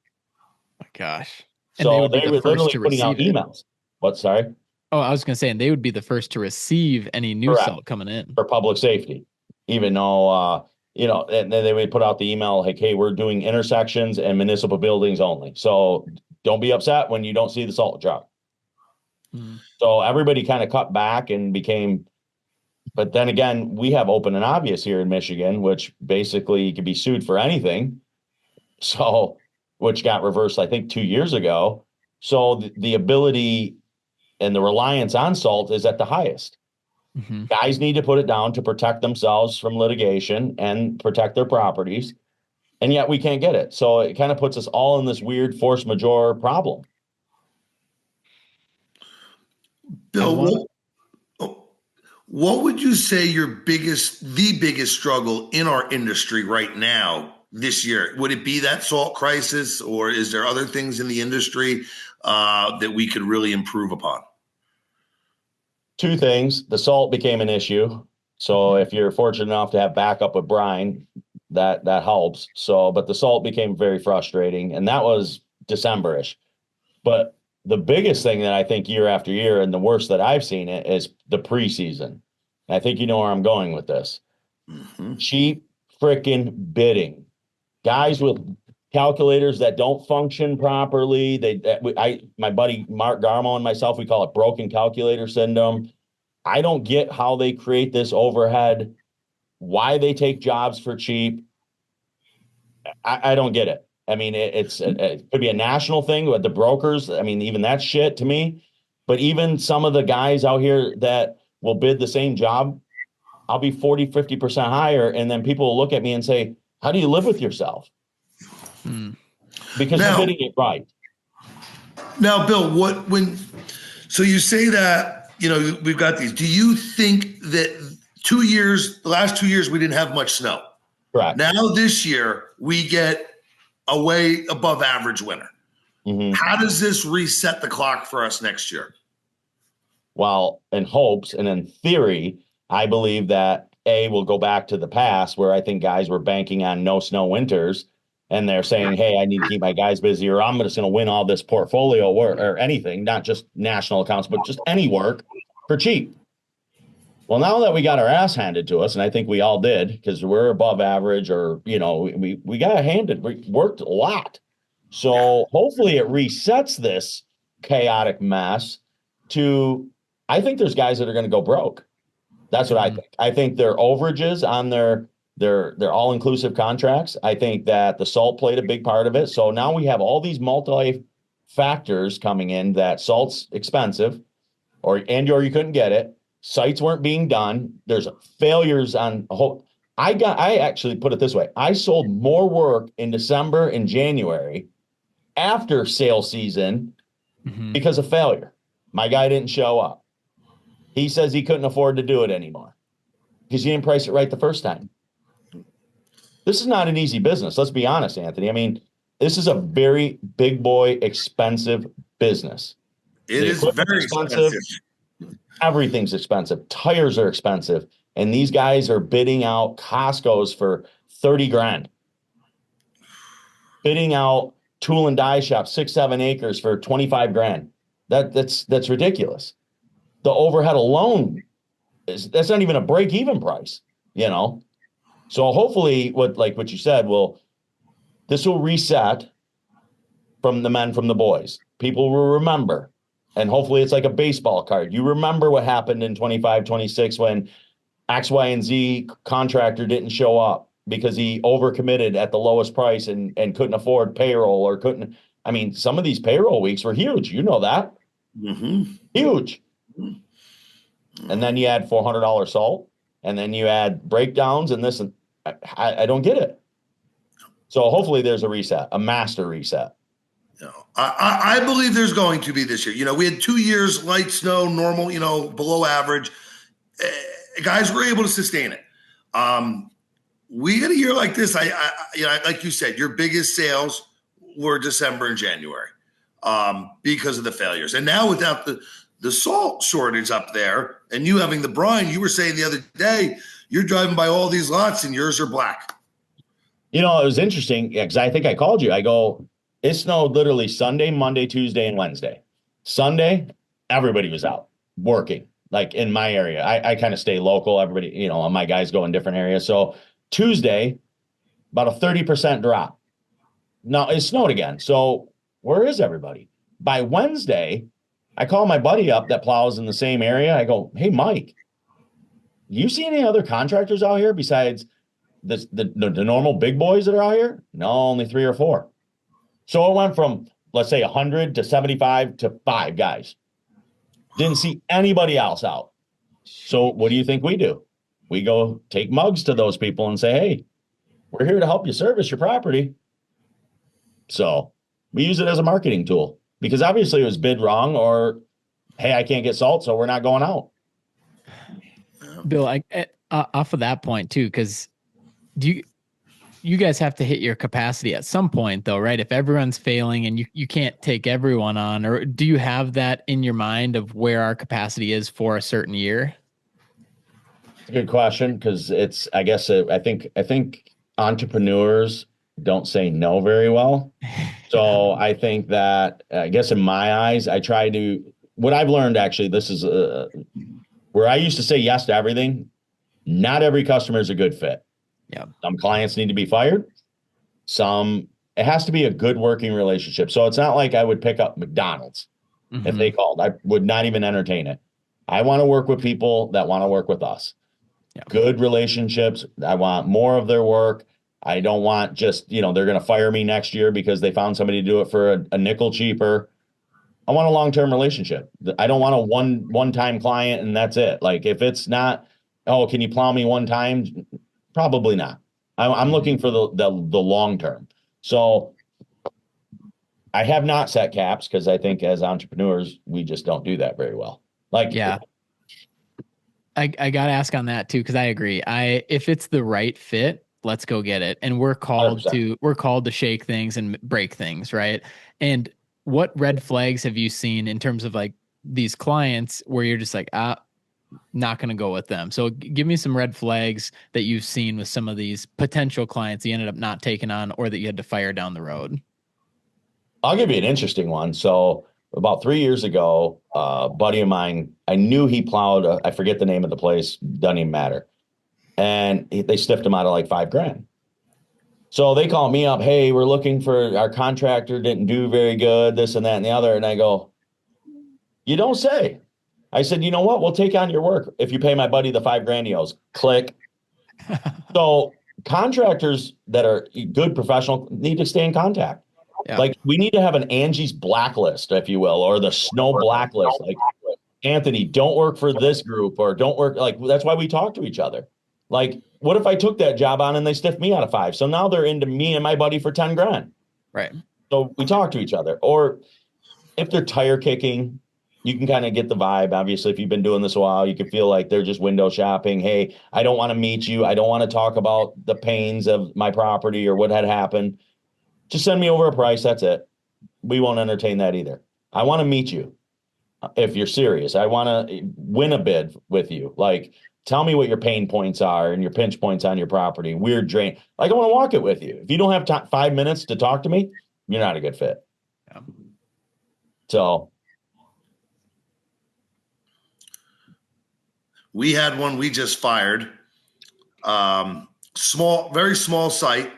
My gosh. So they were literally putting out emails. What, sorry? Oh, I was going to say, and they would be the first to receive any new salt coming in. For public safety, even though, and then they would put out the email like, hey, we're doing intersections and municipal buildings only. So don't be upset when you don't see the salt truck. So everybody kind of cut back and became, but then again, we have open and obvious here in Michigan, which basically you could be sued for anything. So, which got reversed, I think 2 years ago. So the ability and the reliance on salt is at the highest. Guys need to put it down to protect themselves from litigation and protect their properties. And yet we can't get it. So it kind of puts us all in this weird force majeure problem. Bill, what would you say the biggest struggle in our industry right now this year? Would it be that salt crisis, or is there other things in the industry that we could really improve upon? Two things. The salt became an issue. So if you're fortunate enough to have backup with brine, that helps. So, but the salt became very frustrating, and that was December-ish. But the biggest thing that I think year after year, and the worst that I've seen it, is the preseason. And I think you know where I'm going with this. Cheap freaking bidding. Guys with calculators that don't function properly. My buddy Mark Garmo and myself, we call it broken calculator syndrome. I don't get how they create this overhead, why they take jobs for cheap. I don't get it. I mean, it could be a national thing with the brokers. I mean, even that's shit to me. But even some of the guys out here that will bid the same job, I'll be 40, 50% higher. And then people will look at me and say, how do you live with yourself? Because you're bidding it right. Now, Bill, so you say that, we've got these. Do you think that the last 2 years, we didn't have much snow? Correct. Now this year, we get a way above average winter. How does this reset the clock for us next year? Well, in hopes and in theory, I believe that we'll go back to the past where I think guys were banking on no snow winters, and they're saying, hey, I need to keep my guys busy, or I'm just going to win all this portfolio work or anything, not just national accounts, but just any work for cheap. Well, now that we got our ass handed to us, and I think we all did, because we're above average, or, we got handed, we worked a lot. So hopefully it resets this chaotic mess I think there's guys that are going to go broke. That's what I think. I think their overages on their all-inclusive contracts. I think that the salt played a big part of it. So now we have all these multi-factors coming in, that salt's expensive, or you couldn't get it. Sites weren't being done. There's failures on a whole. I actually put it this way. I sold more work in December and January after sale season because of failure. My guy didn't show up. He says he couldn't afford to do it anymore because he didn't price it right the first time. This is not an easy business. Let's be honest, Anthony. I mean, this is a very big boy, expensive business. It is very expensive. Everything's expensive. Tires are expensive. And these guys are bidding out Costco's for 30 grand. Bidding out tool and die shops, 6-7 acres for 25 grand. That's ridiculous. The overhead alone that's not even a break-even price, So hopefully what you said, this will reset from the men, from the boys. People will remember. And hopefully it's like a baseball card. You remember what happened in 25, 26 when X, Y, and Z contractor didn't show up because he overcommitted at the lowest price and couldn't afford payroll, or some of these payroll weeks were huge. You know that. Huge. And then you add $400 salt, and then you add breakdowns and this, and I don't get it. So hopefully there's a reset, a master reset. I believe there's going to be this year. We had 2 years, light snow, normal, below average. Guys were able to sustain it. We had a year like this. Like you said, your biggest sales were December and January because of the failures. And now without the salt shortage up there and you having the brine, you were saying the other day, you're driving by all these lots and yours are black. It was interesting because I think I called you. I go, it snowed literally Sunday, Monday, Tuesday, and Wednesday. Sunday, everybody was out working, like in my area. I kind of stay local. Everybody, my guys go in different areas. So Tuesday, about a 30% drop. Now it snowed again. So Where is everybody? By Wednesday, I call my buddy up that plows in the same area. I go, hey, Mike, you see any other contractors out here besides the normal big boys that are out here? No, only 3 or 4. So it went from, let's say, 100 to 75 to 5 guys. Didn't see anybody else out. So what do you think we do? We go take mugs to those people and say, hey, we're here to help you service your property. So we use it as a marketing tool because obviously it was bid wrong or, hey, I can't get salt, so we're not going out. Bill, off of that point too, because you guys have to hit your capacity at some point though, right? If everyone's failing and you can't take everyone on, or do you have that in your mind of where our capacity is for a certain year? It's a good question because I think entrepreneurs don't say no very well. So I think that, I guess in my eyes, what I've learned actually, this is where I used to say yes to everything. Not every customer is a good fit. Yeah. Some clients need to be fired. It has to be a good working relationship. So it's not like I would pick up McDonald's if they called. I would not even entertain it. I want to work with people that want to work with us. Yeah. Good relationships. I want more of their work. I don't want just, they're going to fire me next year because they found somebody to do it for a nickel cheaper. I want a long-term relationship. I don't want a one-time client and that's it. Like if it's not, oh, can you plow me one time? Probably not. I'm looking for the long term. So I have not set caps because I think as entrepreneurs, we just don't do that very well. Yeah. I got to ask on that too, because I agree. If it's the right fit, let's go get it. And we're called 100%. To shake things and break things, right? And what red flags have you seen in terms of like these clients where you're just like, not going to go with them? So give me some red flags that you've seen with some of these potential clients you ended up not taking on or that you had to fire down the road. I'll give you an interesting one. So about 3 years ago, a buddy of mine, I knew he plowed, I forget the name of the place, doesn't even matter. And they stiffed him out of like $5,000. So they call me up, hey, we're looking for our contractor, didn't do very good, this and that and the other. And I go, you don't say. I said, you know what? We'll take on your work if you pay my buddy the $5,000 he owes. Click. So contractors that are good professional need to stay in contact. Yeah. Like we need to have an Angie's blacklist, if you will, or the snow blacklist. Like, Anthony, don't work for this group or don't work. Like, that's why we talk to each other. Like, what if I took that job on and they stiffed me out of 5? So now they're into me and my buddy for $10,000. Right. So we talk to each other. Or if they're tire kicking, you can kind of get the vibe. Obviously, if you've been doing this a while, you can feel like they're just window shopping. Hey, I don't want to meet you. I don't want to talk about the pains of my property or what had happened. Just send me over a price. That's it. We won't entertain that either. I want to meet you. If you're serious, I want to win a bid with you. Like, tell me what your pain points are and your pinch points on your property. Weird drain. Like, I want to walk it with you. If you don't have 5 minutes to talk to me, you're not a good fit. Yeah. So we had one we just fired. Very small site.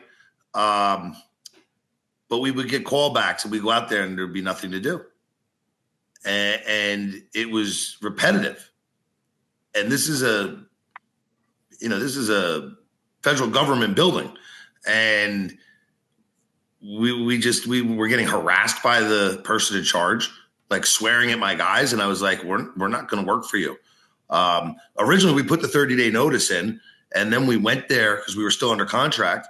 But we would get callbacks and we'd go out there and there'd be nothing to do. And it was repetitive. And this is a federal government building. And we were getting harassed by the person in charge, like swearing at my guys. And I was like, we're not going to work for you. Originally we put the 30-day notice in and then we went there because we were still under contract.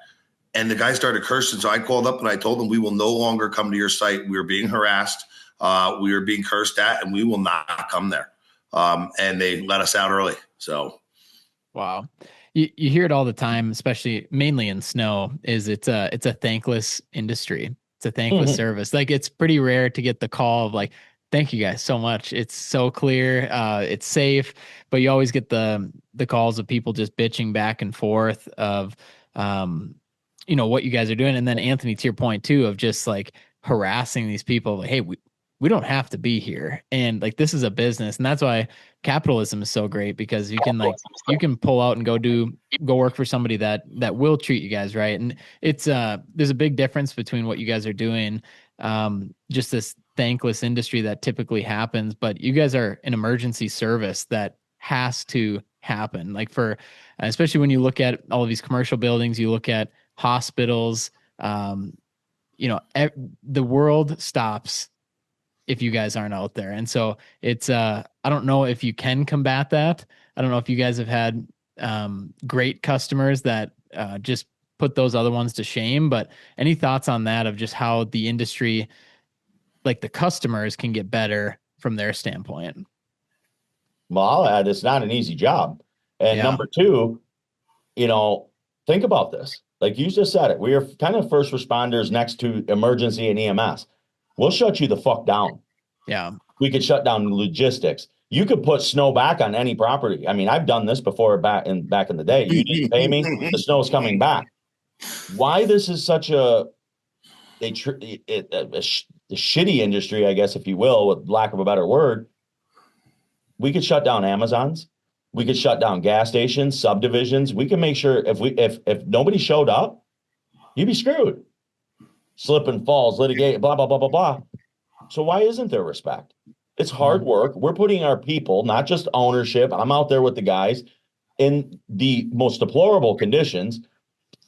And the guy started cursing. So I called up and I told him, we will no longer come to your site. We are being harassed. We are being cursed at, and we will not come there. And they let us out early. So. Wow. You hear it all the time, especially mainly in snow, is it's a thankless industry. It's a thankless service. Like it's pretty rare to get the call of like, thank you guys so much. It's so clear. It's safe, but you always get the calls of people just bitching back and forth of, what you guys are doing. And then Anthony, to your point too, of just like harassing these people, like, hey, we don't have to be here. And like, this is a business. And that's why capitalism is so great, because you can pull out and go work for somebody that will treat you guys right. And it's, there's a big difference between what you guys are doing just this thankless industry that typically happens. But you guys are an emergency service that has to happen. Like especially when you look at all of these commercial buildings, you look at hospitals, the world stops if you guys aren't out there. And so it's, I don't know if you can combat that. I don't know if you guys have had great customers that just put those other ones to shame, but any thoughts on that of just how the industry, like the customers, can get better from their standpoint? Well, I'll add, it's not an easy job. And number two, think about this. Like you just said it, we are kind of first responders next to emergency and EMS. We'll shut you the fuck down. Yeah. We could shut down logistics. You could put snow back on any property. I mean, I've done this before back in the day. You didn't pay me, the snow's coming back. Why this is such a shitty industry, I guess, if you will, with lack of a better word. We could shut down Amazons. We could shut down gas stations, subdivisions. We can make sure if nobody showed up, you'd be screwed. Slip and falls, litigate, blah, blah, blah, blah, blah. So why isn't there respect? It's hard work. We're putting our people, not just ownership. I'm out there with the guys in the most deplorable conditions.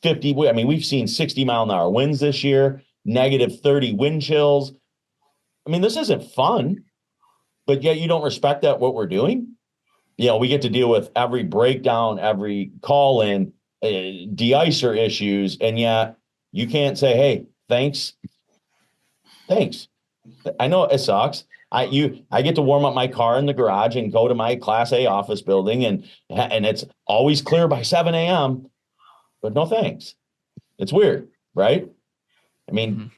We've seen 60-mile-an-hour winds this year, -30 wind chills. I mean, this isn't fun, but yet you don't respect what we're doing. We get to deal with every breakdown, every call in, de-icer issues, and yet you can't say, hey, thanks. I know it sucks. I get to warm up my car in the garage and go to my Class A office building, and it's always clear by 7 a.m., but no thanks. It's weird, right? I mean,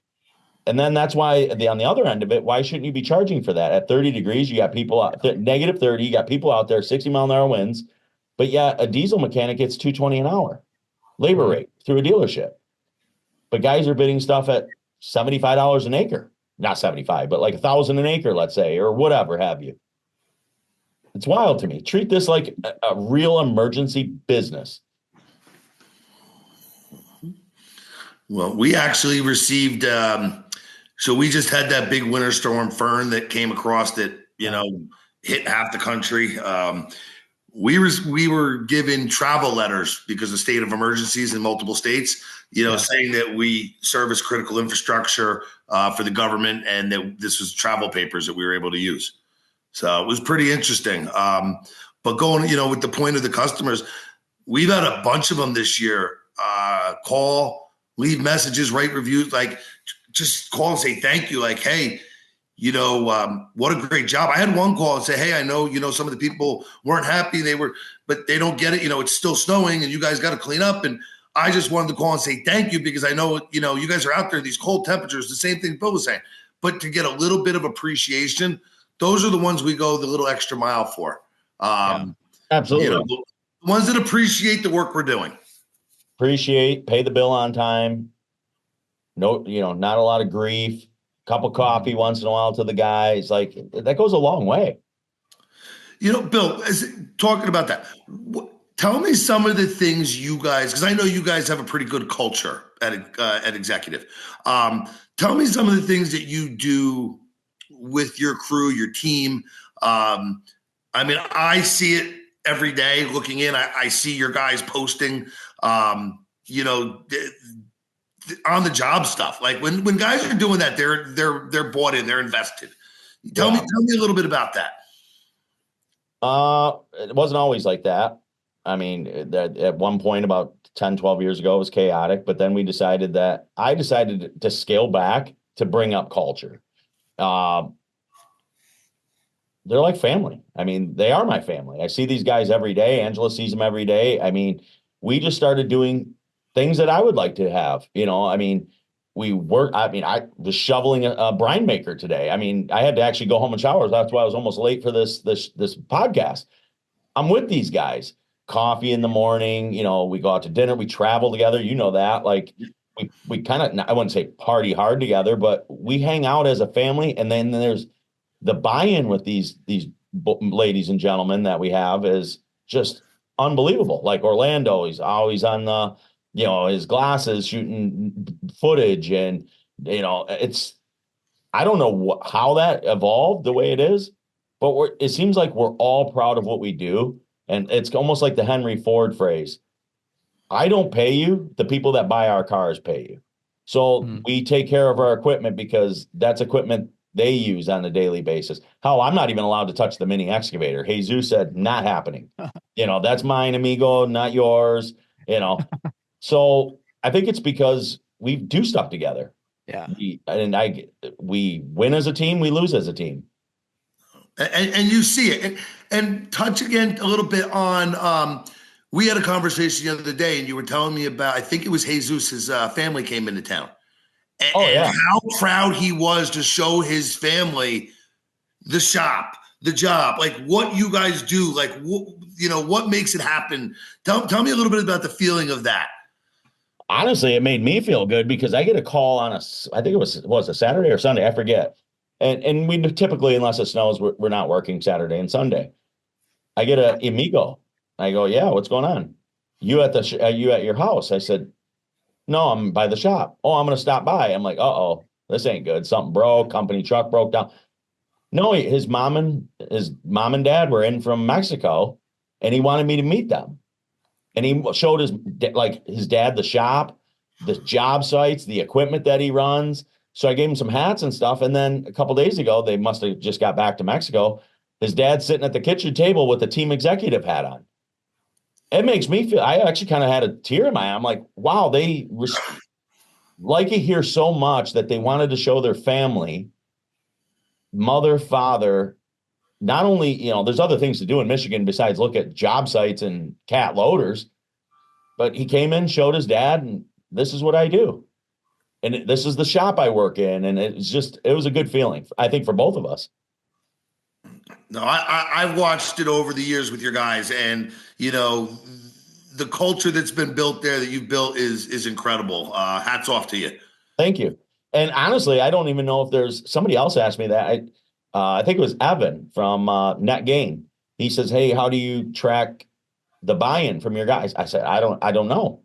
and then that's why on the other end of it, why shouldn't you be charging for that? At 30 degrees, you got people out -30, you got people out there, 60-mile-an-hour winds, but yet a diesel mechanic gets $220 an hour labor rate through a dealership. But guys are bidding stuff at $75 an acre. Not 75, but like $1,000 an acre, let's say, or whatever have you. It's wild to me. Treat this like a real emergency business. Well, we actually received, so we just had that big winter storm Fern that came across that, hit half the country. We were given travel letters because of state of emergencies in multiple states, saying that we service critical infrastructure for the government and that this was travel papers that we were able to use. So it was pretty interesting. But going, with the point of the customers, we've had a bunch of them this year, call, leave messages, write reviews, like just call and say thank you. Like, hey, what a great job. I had one call and say, hey, I know, some of the people weren't happy. But they don't get it. It's still snowing and you guys got to clean up. And I just wanted to call and say thank you because I know, you guys are out there, these cold temperatures, the same thing Bill was saying, but to get a little bit of appreciation, those are the ones we go the little extra mile for. Absolutely. The ones that appreciate the work we're doing. Pay the bill on time. No, not a lot of grief. Cup of coffee once in a while to the guys. Like that goes a long way. Bill, talking about that, tell me some of the things you guys, because I know you guys have a pretty good culture at Executive. Tell me some of the things that you do with your crew, your team. I see it every day looking in. I see your guys posting, on the job stuff. Like when guys are doing that, they're bought in, they're invested. Tell me a little bit about that. It wasn't always like that. I mean, at one point about 10, 12 years ago, it was chaotic, but then I decided to scale back to bring up culture. They're like family. I mean, they are my family. I see these guys every day. Angela sees them every day. I mean, we just started doing things that I would like to have, we work. I was shoveling a brine maker today. I had to actually go home and shower. That's why I was almost late for this podcast. I'm with these guys, coffee in the morning, we go out to dinner, we travel together. That, like we kind of, I wouldn't say party hard together, but we hang out as a family. And then there's the buy-in with these ladies and gentlemen that we have is just unbelievable. Like Orlando, he's always on his glasses shooting footage, and it's I don't know how that evolved the way it is, but it seems like we're all proud of what we do. And it's almost like the Henry Ford phrase. I don't pay you. The people that buy our cars pay you. So Mm. we take care of our equipment because that's equipment they use on a daily basis. Hell, I'm not even allowed to touch the mini excavator. Jesus said, not happening. That's mine, amigo, not yours. You know, so I think it's because we do stuff together. Yeah. We win as a team, we lose as a team. And you see it. And touch again a little bit on we had a conversation the other day, and you were telling me about, I think it was Jesus' family came into town, Oh and yeah. how proud he was to show his family the shop, the job, like what you guys do, like what makes it happen. Tell me a little bit about the feeling of that. Honestly, it made me feel good because I get a call on I think it was a Saturday or Sunday, I forget. And we typically, unless it snows, we're not working Saturday and Sunday. I get a amigo. I go, yeah, what's going on? You at your house? I said, no, I'm by the shop. Oh, I'm gonna stop by. I'm like, uh-oh, this ain't good. Something broke. Company truck broke down. No, his mom and dad were in from Mexico, and he wanted me to meet them. And he showed his dad the shop, the job sites, the equipment that he runs. So I gave him some hats and stuff. And then a couple days ago, they must have just got back to Mexico. His dad's sitting at the kitchen table with the team executive hat on. It makes me feel. I actually kind of had a tear in my eye. I'm like, wow, they like it here so much that they wanted to show their family, mother, father. Not only, there's other things to do in Michigan besides look at job sites and cat loaders. But he came in, showed his dad, and this is what I do. And this is the shop I work in. And it was a good feeling, I think, for both of us. No, I've watched it over the years with your guys, and the culture that's been built there that you've built is incredible. Hats off to you. Thank you. And honestly, I don't even know if there's somebody else asked me that. I think it was Evan from Net Gain. He says, "Hey, how do you track the buy-in from your guys?" I said, I don't know.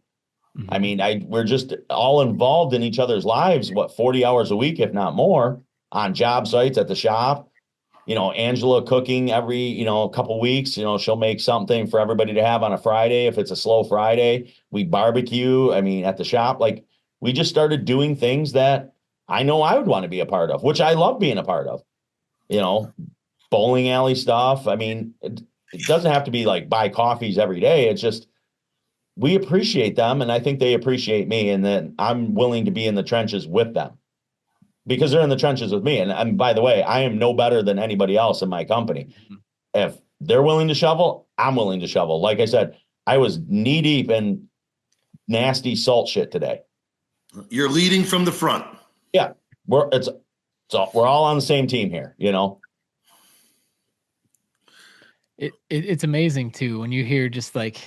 Mm-hmm. I mean, we're just all involved in each other's lives, 40 hours a week, if not more, on job sites at the shop. Angela cooking every, couple weeks, she'll make something for everybody to have on a Friday. If it's a slow Friday, we barbecue. I mean, at the shop, like we just started doing things that I know I would want to be a part of, which I love being a part of, bowling alley stuff. I mean, it doesn't have to be like buy coffees every day. It's just, we appreciate them. And I think they appreciate me. And then I'm willing to be in the trenches with them because they're in the trenches with me. And by the way, I am no better than anybody else in my company. Mm-hmm. If they're willing to shovel, I'm willing to shovel. Like I said, I was knee deep in nasty salt shit today. You're leading from the front. Yeah. We're all on the same team here, It's amazing too when you hear just like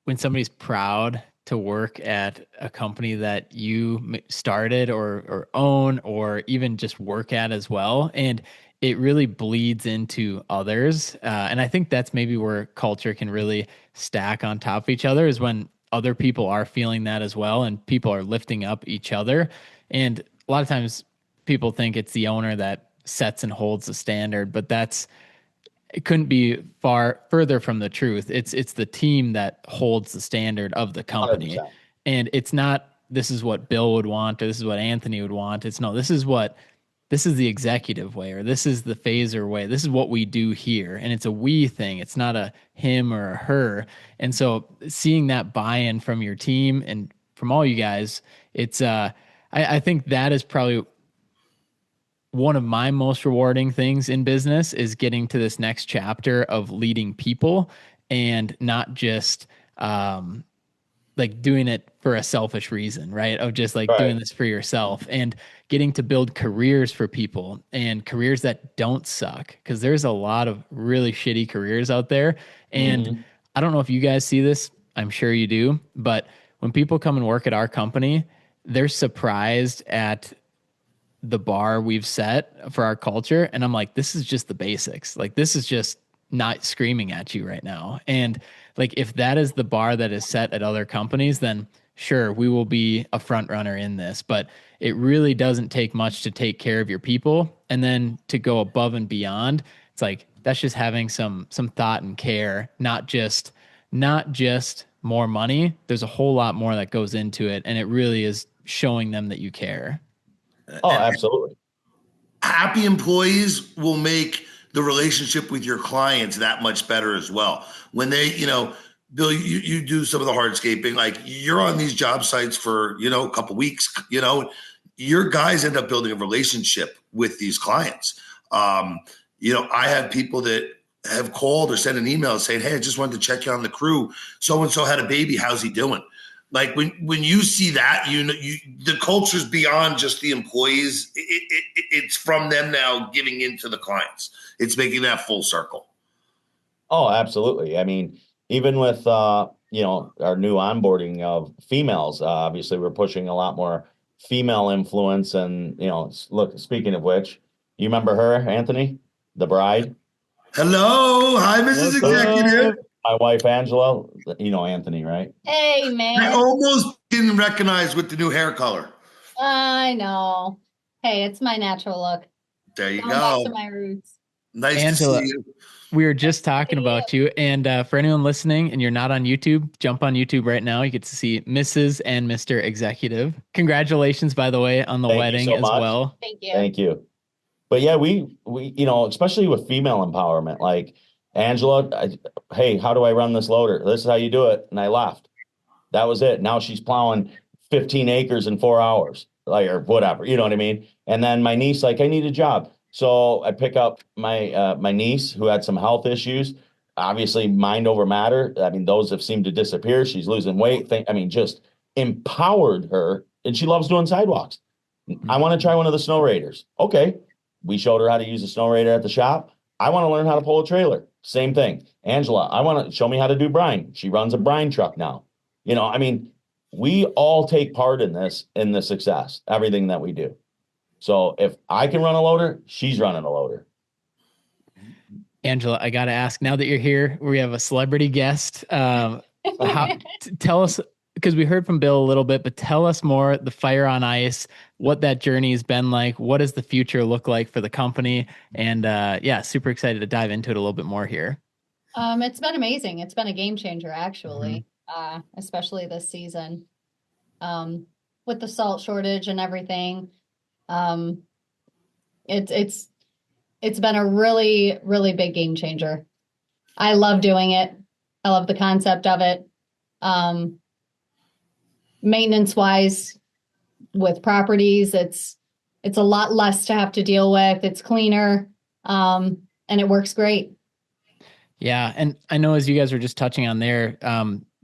when somebody's proud to work at a company that you started or own or even just work at as well, and it really bleeds into others. And I think that's maybe where culture can really stack on top of each other is when other people are feeling that as well, and people are lifting up each other. And a lot of times people think it's the owner that sets and holds the standard, but it couldn't be further from the truth. It's the team that holds the standard of the company. 100%. And it's not, this is what Bill would want, or this is what Anthony would want. It's no, this is the executive way, or this is the phaser way. This is what we do here. And it's a we thing. It's not a him or a her. And so seeing that buy-in from your team and from all you guys, I think that is probably one of my most rewarding things in business is getting to this next chapter of leading people and not just like doing it for a selfish reason, right? Of just like doing this for yourself and getting to build careers for people and careers that don't suck. Cause there's a lot of really shitty careers out there. And I don't know if you guys see this. I'm sure you do. But when people come and work at our company, they're surprised at the bar we've set for our culture. And I'm like, this is just the basics. Like, this is just not screaming at you right now. And like, if that is the bar that is set at other companies, then sure, we will be a front runner in this, but it really doesn't take much to take care of your people. And then to go above and beyond, it's like, that's just having some thought and care, not just more money. There's a whole lot more that goes into it. And it really is showing them that you care. Oh, And absolutely. happy employees will make the relationship with your clients that much better as well. When they, Bill, you do some of the hardscaping, like you're on these job sites for, a couple weeks, your guys end up building a relationship with these clients. I have people that have called or sent an email saying, "Hey, I just wanted to check you on the crew. So-and-so had a baby. How's he doing?" Like when you see that, the culture's beyond just the employees. It's from them now giving into the clients. It's making that full circle. Oh, absolutely. I mean, even with our new onboarding of females, obviously we're pushing a lot more female influence. And look, speaking of which, you remember her, Anthony, the bride? Hello, hi, Mrs. Executive. My wife Angela. You know Anthony, right? Hey, man. I almost didn't recognize with the new hair color. I know. Hey, it's my natural look. There you Going go. back to my roots. Nice Angela, to see you. we were just talking about you. And for anyone listening and you're not on YouTube, jump on YouTube right now. You get to see Mrs. and Mr. Executive. Congratulations, by the way, on the Thank you wedding so as much. well. Thank you. Thank you. But yeah, we especially with female empowerment, like Angela, hey, how do I run this loader? This is how you do it. And I left. That was it. Now she's plowing 15 acres in 4 hours, like, or whatever, you know what I mean? And then my niece, like, I need a job. So I pick up my niece who had some health issues, obviously mind over matter. I mean, those have seemed to disappear. She's losing weight. Just empowered her, and she loves doing sidewalks. I want to try one of the snow raiders. Okay. We showed her how to use a snow raider at the shop. I want to learn how to pull a trailer. Same thing. Angela, I want to show me how to do brine. She runs a brine truck now. We all take part in the success, everything that we do. So if I can run a loader, she's running a loader. Angela, I got to ask, now that you're here, we have a celebrity guest. Tell us, because we heard from Bill a little bit, but tell us more, the Fire on Ice, what that journey has been like. What does the future look like for the company? And super excited to dive into it a little bit more here. It's been amazing. It's been a game changer, actually, especially this season. With the salt shortage and everything. It's been a really, really big game changer. I love doing it. I love the concept of it. Maintenance wise with properties, it's a lot less to have to deal with. It's cleaner. And it works great. Yeah. And I know, as you guys were just touching on there,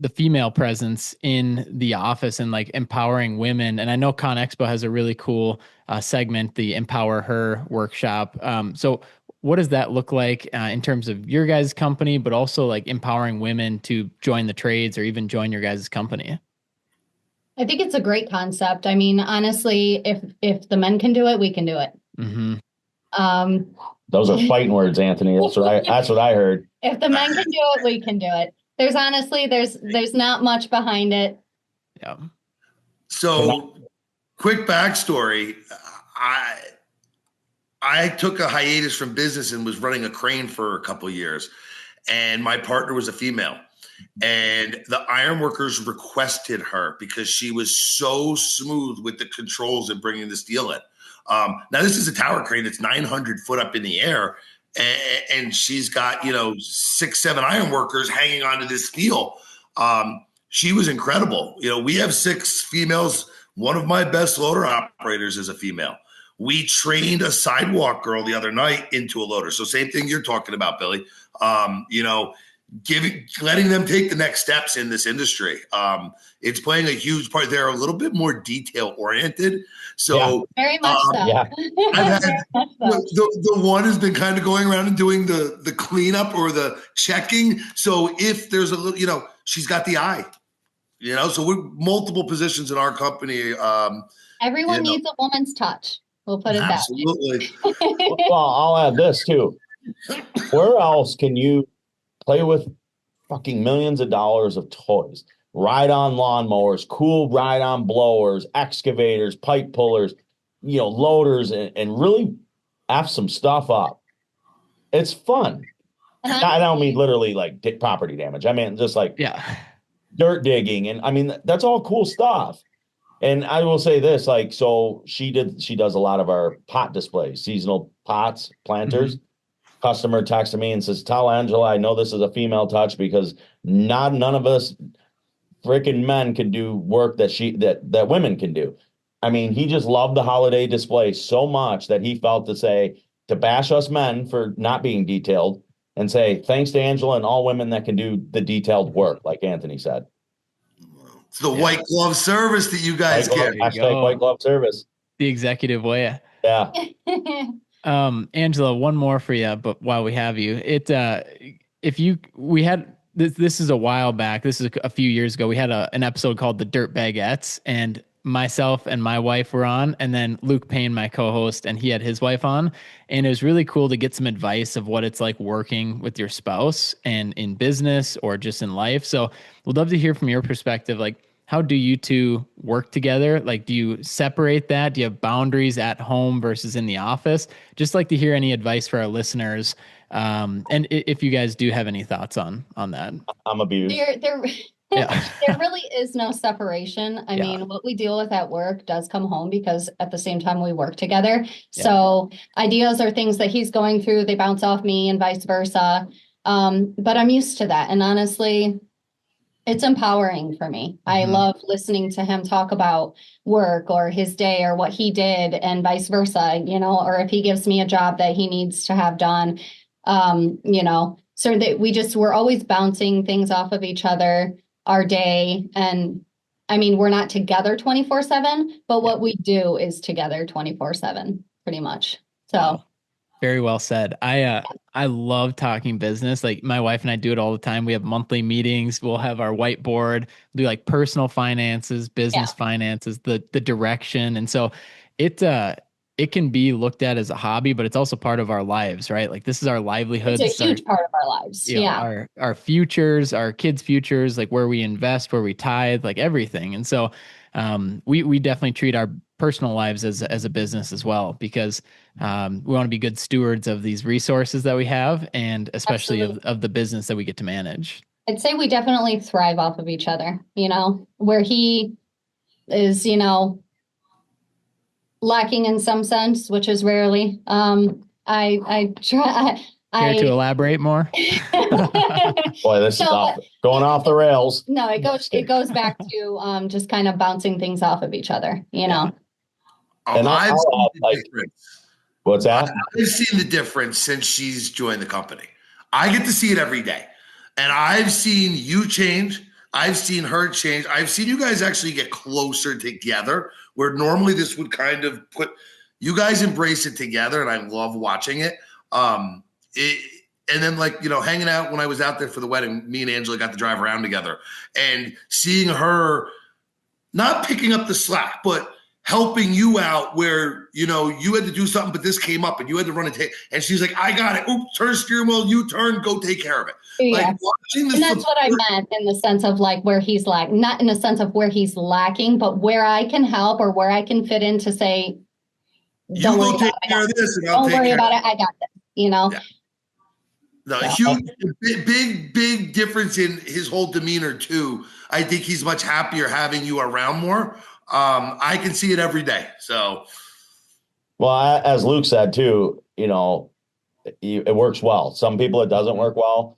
the female presence in the office and like empowering women. And I know Con Expo has a really cool segment, the Empower Her workshop. So what does that look like in terms of your guys' company, but also like empowering women to join the trades or even join your guys' company? I think it's a great concept. I mean, honestly, if the men can do it, we can do it. Mm-hmm. Those are fighting words, Anthony. That's what I heard. If the men can do it, we can do it. There's not much behind it. Yeah. So, quick backstory. I took a hiatus from business and was running a crane for a couple of years, and my partner was a female. And the ironworkers requested her because she was so smooth with the controls and bringing the steel in. Now, this is a tower crane that's 900 foot up in the air, and she's got 6, 7 ironworkers hanging onto this steel. She was incredible. We have 6 females. One of my best loader operators is a female. We trained a sidewalk girl the other night into a loader. So same thing you're talking about, Billy. Letting them take the next steps in this industry. It's playing a huge part. They're a little bit more detail oriented. So very much so. Yeah. I've had the one has been kind of going around and doing the cleanup or the checking. So if there's a little, she's got the eye, so we're multiple positions in our company. Everyone needs a woman's touch. We'll put it that way. Absolutely. Well, I'll add this too. Where else can you play with fucking millions of dollars of toys? ride-on lawnmowers, cool ride-on blowers, excavators, pipe pullers, loaders, and really F some stuff up. It's fun. And I don't mean literally like property damage. I mean just like dirt digging, and I mean that's all cool stuff. And I will say this, like, so she does a lot of our pot displays, seasonal pots, planters. Customer texted me and says, "Tell Angela I know this is a female touch because none of us freaking men can do work that women can do." I mean, he just loved the holiday display so much that he felt to bash us men for not being detailed and say, thanks to Angela and all women that can do the detailed work, like Anthony said. It's the white glove service that you guys get. Hashtag white glove service. The executive way. Yeah. Angela, one more for you, but while we have you, we had this is a while back. This is a few years ago. We had an episode called The Dirt Baguettes, and myself and my wife were on, and then Luke Payne, my co-host, and he had his wife on. And it was really cool to get some advice of what it's like working with your spouse and in business or just in life. So we'd love to hear from your perspective, like, how do you two work together? Like, do you separate that? Do you have boundaries at home versus in the office? Just like to hear any advice for our listeners. And if you guys do have any thoughts on that. I'm abused. There really is no separation. I mean, what we deal with at work does come home because at the same time we work together. Yeah. So ideas or things that he's going through, they bounce off me and vice versa. But I'm used to that. And honestly, it's empowering for me. I love listening to him talk about work or his day or what he did and vice versa, or if he gives me a job that he needs to have done, so that we're always bouncing things off of each other, our day. And I mean, we're not together 24/7, but what we do is together 24/7, pretty much. So. Wow. Very well said. I love talking business. Like my wife and I do it all the time. We have monthly meetings. We'll have our whiteboard, do like personal finances, business finances, the direction. And so it can be looked at as a hobby, but it's also part of our lives, right? Like this is our livelihood. It's a huge part of our lives. Our futures, our kids' futures, like where we invest, where we tithe, like everything. And so we definitely treat our personal lives as a business as well, because we want to be good stewards of these resources that we have, and especially of the business that we get to manage. I'd say we definitely thrive off of each other, where he is, lacking in some sense, which is rarely. I try. Care to elaborate more? Boy, this is going off the rails. No, it goes back to just kind of bouncing things off of each other, And I've seen the difference. What's that? I've seen the difference since she's joined the company. I get to see it every day. And I've seen you change. I've seen her change. I've seen you guys actually get closer together, where normally this would kind of put you guys embrace it together, and I love watching it. And then hanging out when I was out there for the wedding, me and Angela got to drive around together and seeing her not picking up the slack, but helping you out where, you had to do something, but this came up and you had to run and take, and she's like, I got it. Oops, turn steering wheel, you turn, go take care of it. Yeah. And that's what I meant in the sense of like where he's lacking, not in the sense of where he's lacking, but where I can help or where I can fit in to say, don't worry about it. Don't worry about it. I got this, Yeah. No, huge, big difference in his whole demeanor too. I think he's much happier having you around more. I can see it every day. So, well, as Luke said too, it works well. Some people it doesn't work well.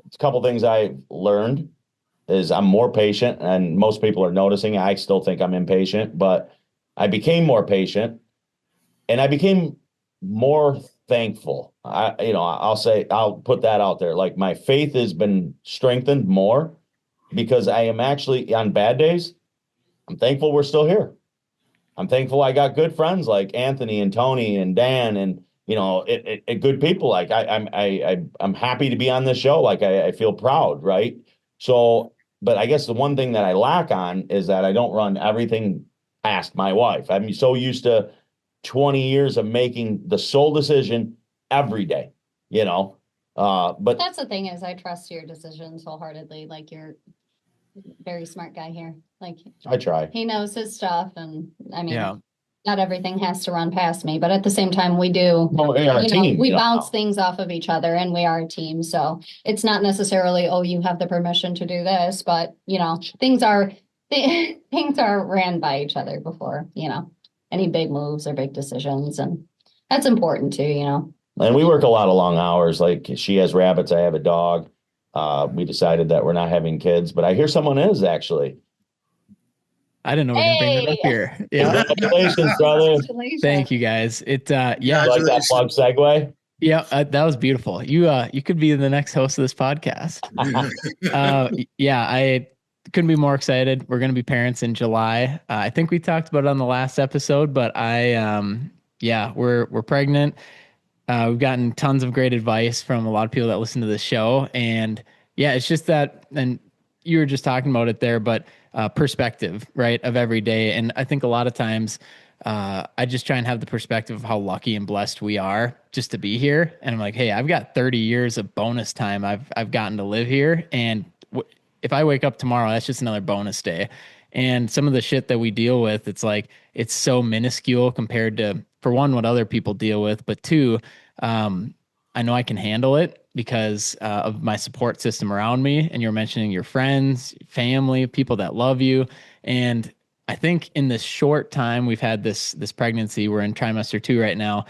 It's a couple things I've learned is I'm more patient, and most people are noticing. I still think I'm impatient, but I became more patient, and I became more thankful. I'll put that out there. Like my faith has been strengthened more because I am actually on bad days. I'm thankful we're still here. I'm thankful I got good friends like Anthony and Tony and Dan and good people. Like I'm happy to be on this show. Like I feel proud, right? So, but I guess the one thing that I lack on is that I don't run everything past my wife. I'm so used to 20 years of making the sole decision every day, but that's the thing is I trust your decisions wholeheartedly. Like very smart guy here. Like I try. he knows his stuff, and I mean, Yeah. not everything has to run past me, but at the same time, we do. Well, we are a team. We bounce things off of each other, and we are a team. So it's not necessarily, oh, you have the permission to do this, but things are ran by each other before any big moves or big decisions, and that's important too. And we work a lot of long hours. Like she has rabbits, I have a dog. We decided that we're not having kids, but I hear someone is actually. I didn't know we were going to bring that up here. Yeah. Congratulations, brother. Thank you guys. Yeah. You like that plug segue? Yeah, that was beautiful. You could be the next host of this podcast. Yeah, I couldn't be more excited. We're going to be parents in July. I think we talked about it on the last episode, but we're pregnant. We've gotten tons of great advice from a lot of people that listen to the show, and yeah, it's just that, and you were just talking about it there, but perspective, right, of every day. And I think a lot of times I just try and have the perspective of how lucky and blessed we are just to be here. And I'm like, hey, I've got 30 years of bonus time I've gotten to live here. And if I wake up tomorrow, that's just another bonus day. And some of the shit that we deal with, it's like, it's so minuscule compared to, for one, what other people deal with, but two, I know I can handle it because of my support system around me. And you're mentioning your friends, family, people that love you. And I think in this short time we've had this pregnancy, we're in trimester 2 right now,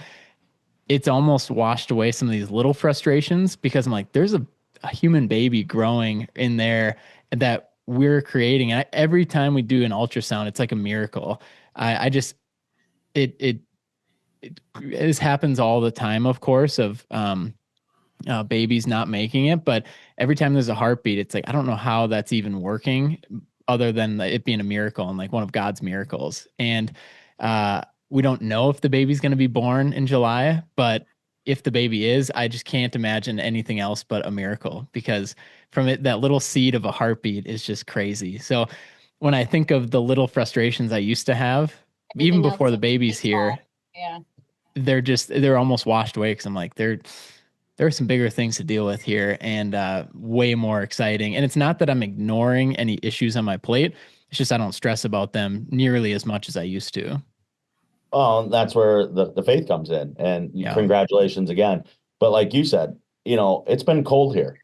it's almost washed away some of these little frustrations because I'm like, there's a human baby growing in there that we're creating. And every time we do an ultrasound, it's like a miracle. This happens all the time, of course, of babies not making it. But every time there's a heartbeat, it's like, I don't know how that's even working other than it being a miracle and like one of God's miracles. And we don't know if the baby's going to be born in July, but if the baby is, I just can't imagine anything else but a miracle, because from it, that little seed of a heartbeat is just crazy. So when I think of the little frustrations I used to have, even before the baby's here, yeah, they're almost washed away, because I'm like, there are some bigger things to deal with here, and way more exciting. And it's not that I'm ignoring any issues on my plate. It's just I don't stress about them nearly as much as I used to. Well, that's where the faith comes in. And congratulations again. But like you said, it's been cold here.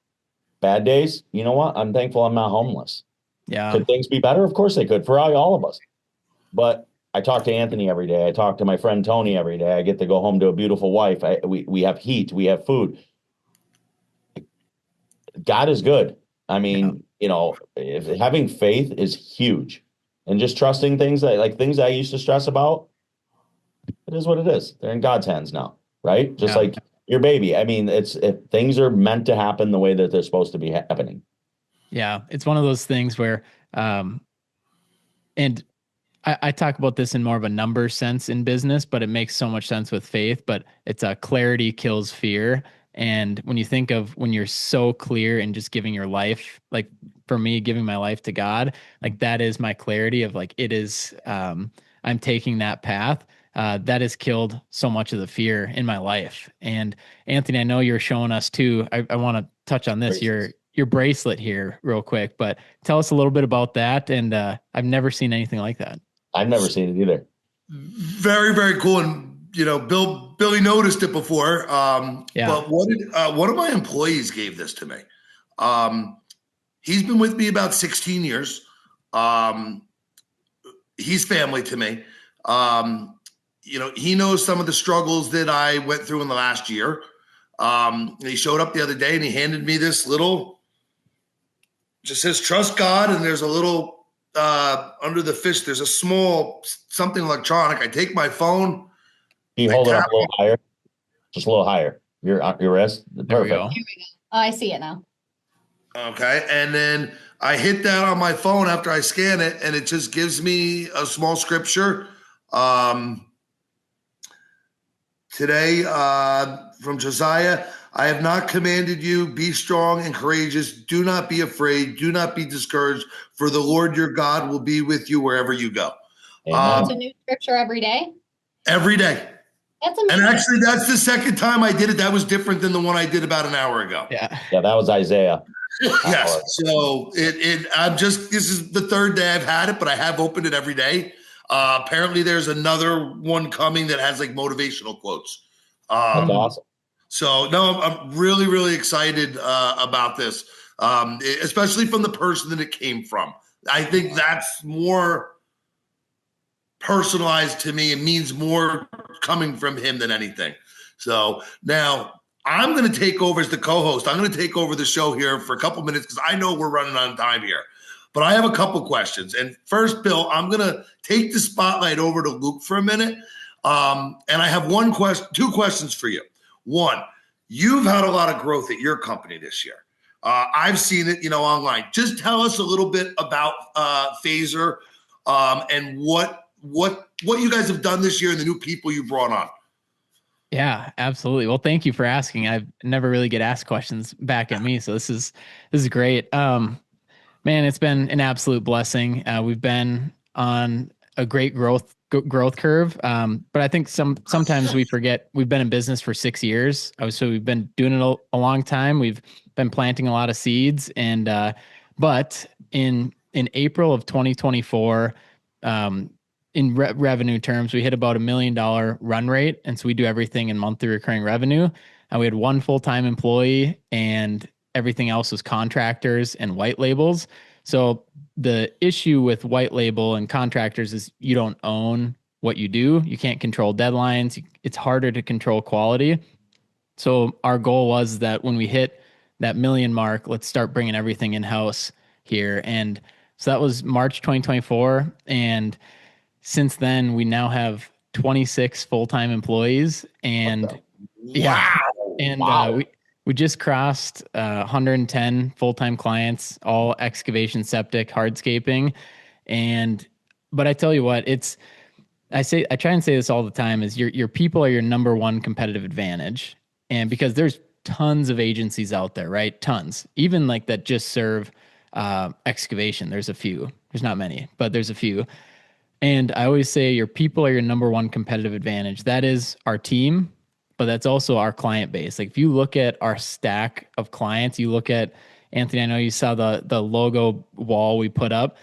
Bad days. You know what? I'm thankful I'm not homeless. Yeah. Could things be better? Of course they could, for all of us. But I talk to Anthony every day. I talk to my friend Tony every day. I get to go home to a beautiful wife. We have heat. We have food. God is good. I mean, if having faith is huge, and just trusting things things I used to stress about, it is what it is. They're in God's hands now, right? Just like your baby. I mean, if things are meant to happen the way that they're supposed to be happening. Yeah. It's one of those things where, and I talk about this in more of a number sense in business, but it makes so much sense with faith. But it's clarity kills fear. And when you think of when you're so clear and just giving your life, like for me, giving my life to God, like that is my clarity of like, it is, I'm taking that path. That has killed so much of the fear in my life. And Anthony, I know you're showing us too. I want to touch on this, your bracelet here real quick, but tell us a little bit about that. And I've never seen anything like that. I've never seen it either. Very, very cool. And Billy noticed it before. But one of my employees gave this to me. He's been with me about 16 years. He's family to me. He knows some of the struggles that I went through in the last year. He showed up the other day and he handed me this little, just says, trust God. And there's a little, under the fist, there's a small something electronic. I take my phone. Can you hold it up a little higher? Just a little higher. Your wrist. Perfect. There we go. Oh, I see it now. Okay. And then I hit that on my phone after I scan it, and it just gives me a small scripture. Today, from Josiah, I have not commanded you, be strong and courageous. Do not be afraid. Do not be discouraged, for the Lord your God will be with you wherever you go. It's a new scripture every day? Every day. That's amazing. And actually, that's the second time I did it. That was different than the one I did about an hour ago. Yeah. Yeah, that was Isaiah. Yes. So this is the third day I've had it, but I have opened it every day. Apparently there's another one coming that has like motivational quotes. That's awesome. So no, I'm really, really excited about this, especially from the person that it came from. I think that's more personalized to me. It means more coming from him than anything. So now I'm going to take over as the co-host. I'm going to take over the show here for a couple minutes because I know we're running on time here. But I have a couple questions. And first, Bill, I'm going to take the spotlight over to Luke for a minute. And I have two questions for you. One, you've had a lot of growth at your company this year. I've seen it, online. Just tell us a little bit about Phaser and what you guys have done this year and the new people you brought on. Yeah, absolutely. Well, thank you for asking. I've never really get asked questions back at me, so this is great. Man, it's been an absolute blessing. We've been on a great growth curve, but I think sometimes we forget we've been in business for 6 years. So we've been doing it a long time. We've been planting a lot of seeds, and but in April of 2024. In revenue terms, we hit about $1 million run rate. And so we do everything in monthly recurring revenue. And we had one full-time employee and everything else was contractors and white labels. So the issue with white label and contractors is you don't own what you do. You can't control deadlines. It's harder to control quality. So our goal was that when we hit that million mark, let's start bringing everything in-house here. And so that was March 2024. And since then, we now have 26 full-time employees, and we just crossed 110 full-time clients, all excavation, septic, hardscaping, but I tell you what, I try and say this all the time: is your people are your number one competitive advantage, and because there's tons of agencies out there, right? Tons, even like that just serve excavation. There's a few. There's not many, but there's a few. And I always say your people are your number one competitive advantage. That is our team, but that's also our client base. Like if you look at our stack of clients, you look at Anthony, I know you saw the logo wall we put up.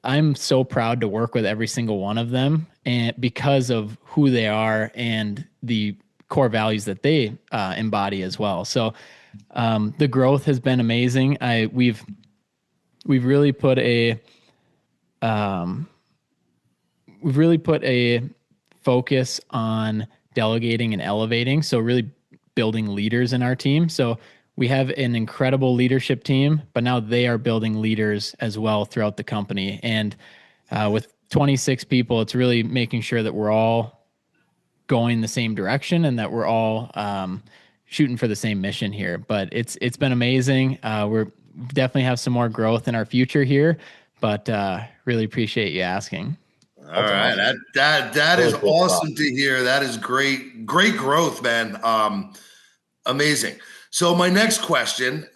I'm so proud to work with every single one of them, and because of who they are and the core values that they embody as well. So the growth has been amazing. We've really put a focus on delegating and elevating. So really building leaders in our team. So we have an incredible leadership team, but now they are building leaders as well throughout the company. And with 26 people, it's really making sure that we're all going the same direction and that we're all shooting for the same mission here. But it's been amazing. We're definitely have some more growth in our future here, but really appreciate you asking. All right. Awesome. That is really awesome to hear. That is great growth, man. Amazing. So my next question,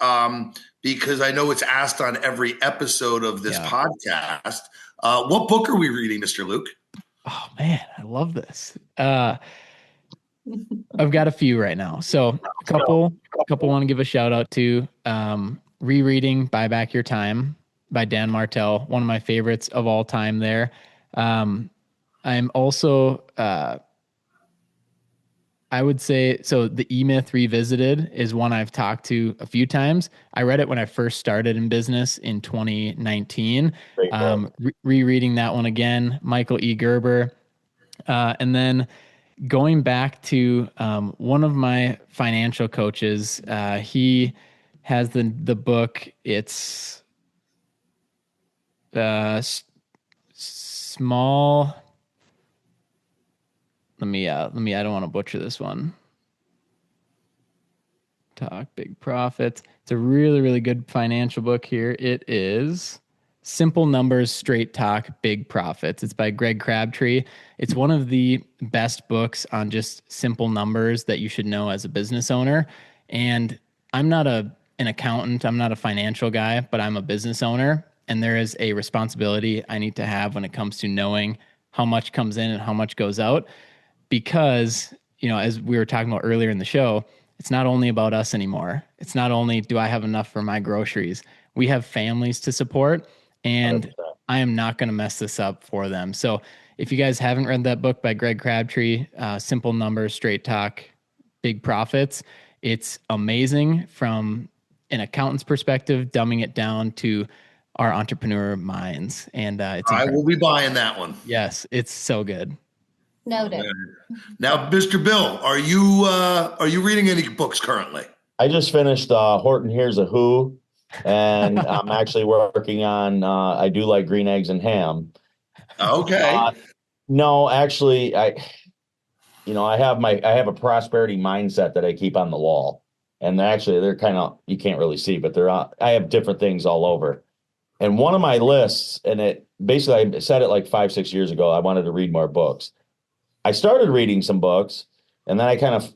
because I know it's asked on every episode of this podcast, what book are we reading, Mr. Luke? Oh man, I love this. I've got a few right now. So a couple want to give a shout out to rereading Buy Back Your Time by Dan Martell, one of my favorites of all time there. I'm also, I would say, so the E-Myth Revisited is one I've talked to a few times. I read it when I first started in business in 2019. Rereading that one again, Michael E. Gerber. And then going back to one of my financial coaches, he has the book. It's small. Let me, I don't want to butcher this one. Talk Big Profits. It's a really, really good financial book here. It is Simple Numbers, Straight Talk, Big Profits. It's by Greg Crabtree. It's one of the best books on just simple numbers that you should know as a business owner. And I'm not an accountant. I'm not a financial guy, but I'm a business owner. And there is a responsibility I need to have when it comes to knowing how much comes in and how much goes out. Because, as we were talking about earlier in the show, it's not only about us anymore. It's not only do I have enough for my groceries. We have families to support, and 100%. I am not going to mess this up for them. So if you guys haven't read that book by Greg Crabtree, Simple Numbers, Straight Talk, Big Profits, it's amazing from an accountant's perspective, dumbing it down to our entrepreneur minds. And it's I incredible. will be buying that one. Yes, it's so good. Noted. Now, Mr. Bill, are you reading any books currently? I just finished Horton Hears a Who, and I'm actually working on I Do Like Green Eggs and Ham. Okay. No, actually, I have a prosperity mindset that I keep on the wall. And actually they're kind of, you can't really see, but I have different things all over. And one of my lists, and it basically, I said it like 5-6 years ago, I wanted to read more books. I started reading some books, and then I kind of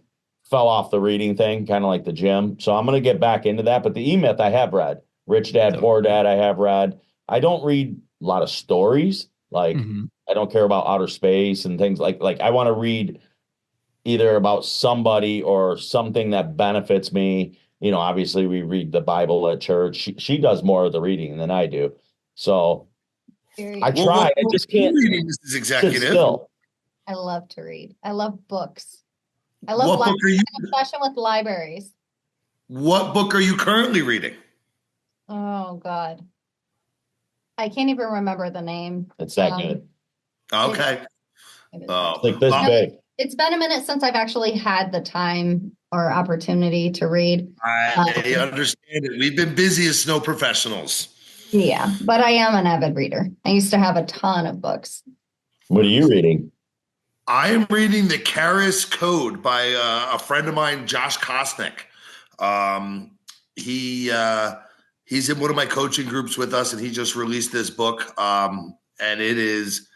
fell off the reading thing, kind of like the gym. So I'm going to get back into that. But the E-Myth I have read. Rich Dad, Poor Dad I have read. I don't read a lot of stories. Like I don't care about outer space and things like I want to read either about somebody or something that benefits me. Obviously we read the Bible at church. She does more of the reading than I do. So I try. I just can't sit still. I love to read. I love books. I love libraries. I have an obsession with libraries. What book are you currently reading? Oh God. I can't even remember the name. It's that good. Okay. Like this big. It's been a minute since I've actually had the time or opportunity to read. I understand it. We've been busy as snow professionals. Yeah, but I am an avid reader. I used to have a ton of books. What are you reading? I am reading The Karis Code by a friend of mine, Josh Kosnick. He's in one of my coaching groups with us, and he just released this book. And it is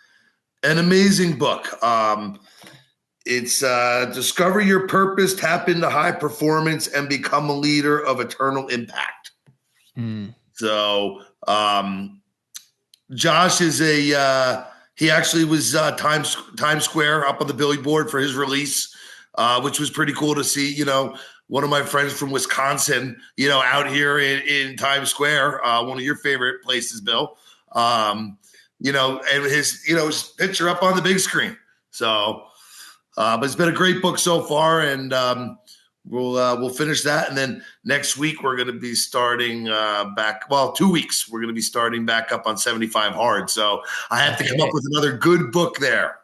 an amazing book. It's discover your purpose, tap into high performance, and become a leader of eternal impact. So Josh is he actually was Times Square up on the billboard for his release, which was pretty cool to see. One of my friends from Wisconsin, out here in Times Square, one of your favorite places, Bill. And his picture up on the big screen. So. But it's been a great book so far, and we'll finish that. And then next week we're going to be starting back. Well, 2 weeks we're going to be starting back up on 75 Hard. So I have to come up with another good book there.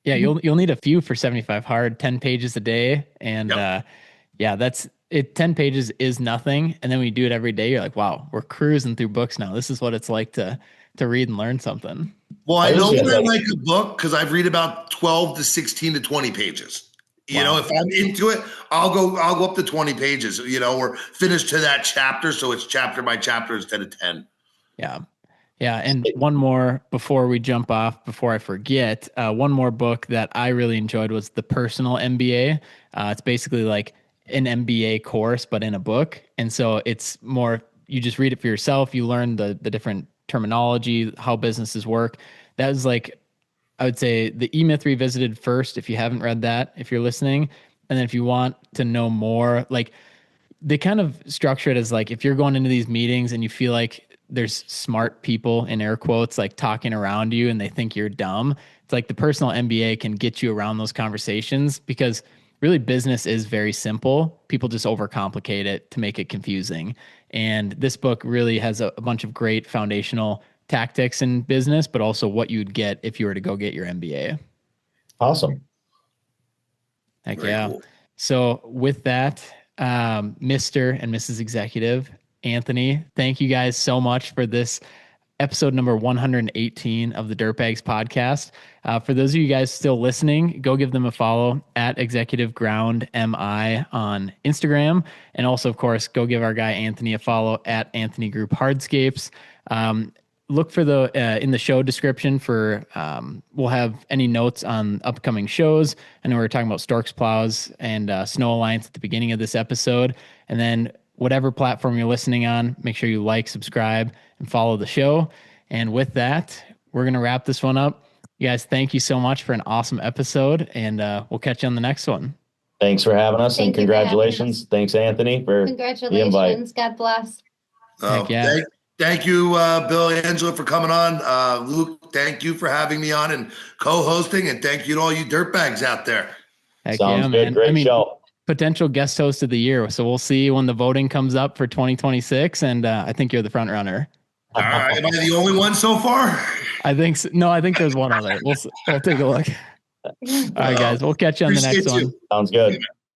Yeah, you'll need a few for 75 Hard, 10 pages a day, and that's it. 10 pages is nothing, and then we do it every day. You're like, wow, we're cruising through books now. This is what it's like to read and learn something. Well, I know when I like a book because I've read about 12 to 16 to 20 pages. If I'm into it, I'll go up to 20 pages, or finish to that chapter. So it's chapter by chapter instead of 10. Yeah. Yeah. And one more before we jump off, before I forget, one more book that I really enjoyed was The Personal MBA. It's basically like an MBA course, but in a book. And so it's more, you just read it for yourself. You learn the different terminology, how businesses work. That is I would say the E-Myth Revisited first, if you haven't read that, if you're listening. And then if you want to know more, they kind of structure it as if you're going into these meetings and you feel like there's smart people in air quotes, talking around you and they think you're dumb. It's the Personal MBA can get you around those conversations because really business is very simple. People just overcomplicate it to make it confusing. And this book really has a bunch of great foundational tactics in business, but also what you'd get if you were to go get your MBA. Awesome. Heck yeah. Cool. So with that, Mr. and Mrs. Executive, Anthony, thank you guys so much for this episode number 118 of the Dirtbags podcast. For those of you guys still listening, go give them a follow at Executive Ground MI on Instagram. And also, of course, go give our guy Anthony a follow at Anthony Group Hardscapes. Look for in the show description for, we'll have any notes on upcoming shows. I know we were talking about Storks Plows and Snow Alliance at the beginning of this episode. And then whatever platform you're listening on, make sure you subscribe, and follow the show. And with that, we're going to wrap this one up. You guys, thank you so much for an awesome episode, and we'll catch you on the next one. Thanks for having us, and Thank you for having congratulations. Thanks, Anthony, for the invite. Congratulations. God bless. Heck yeah. Thank you, Bill and Angela, for coming on. Luke, thank you for having me on and co-hosting, and thank you to all you dirtbags out there. Heck Sounds yeah, good. man. Great show. Potential guest host of the year. So we'll see when the voting comes up for 2026. And I think you're the front runner. All right. Am I the only one so far? I think so. No, I think there's one other. We'll take a look. All right, guys. We'll catch you on the next one. Sounds good.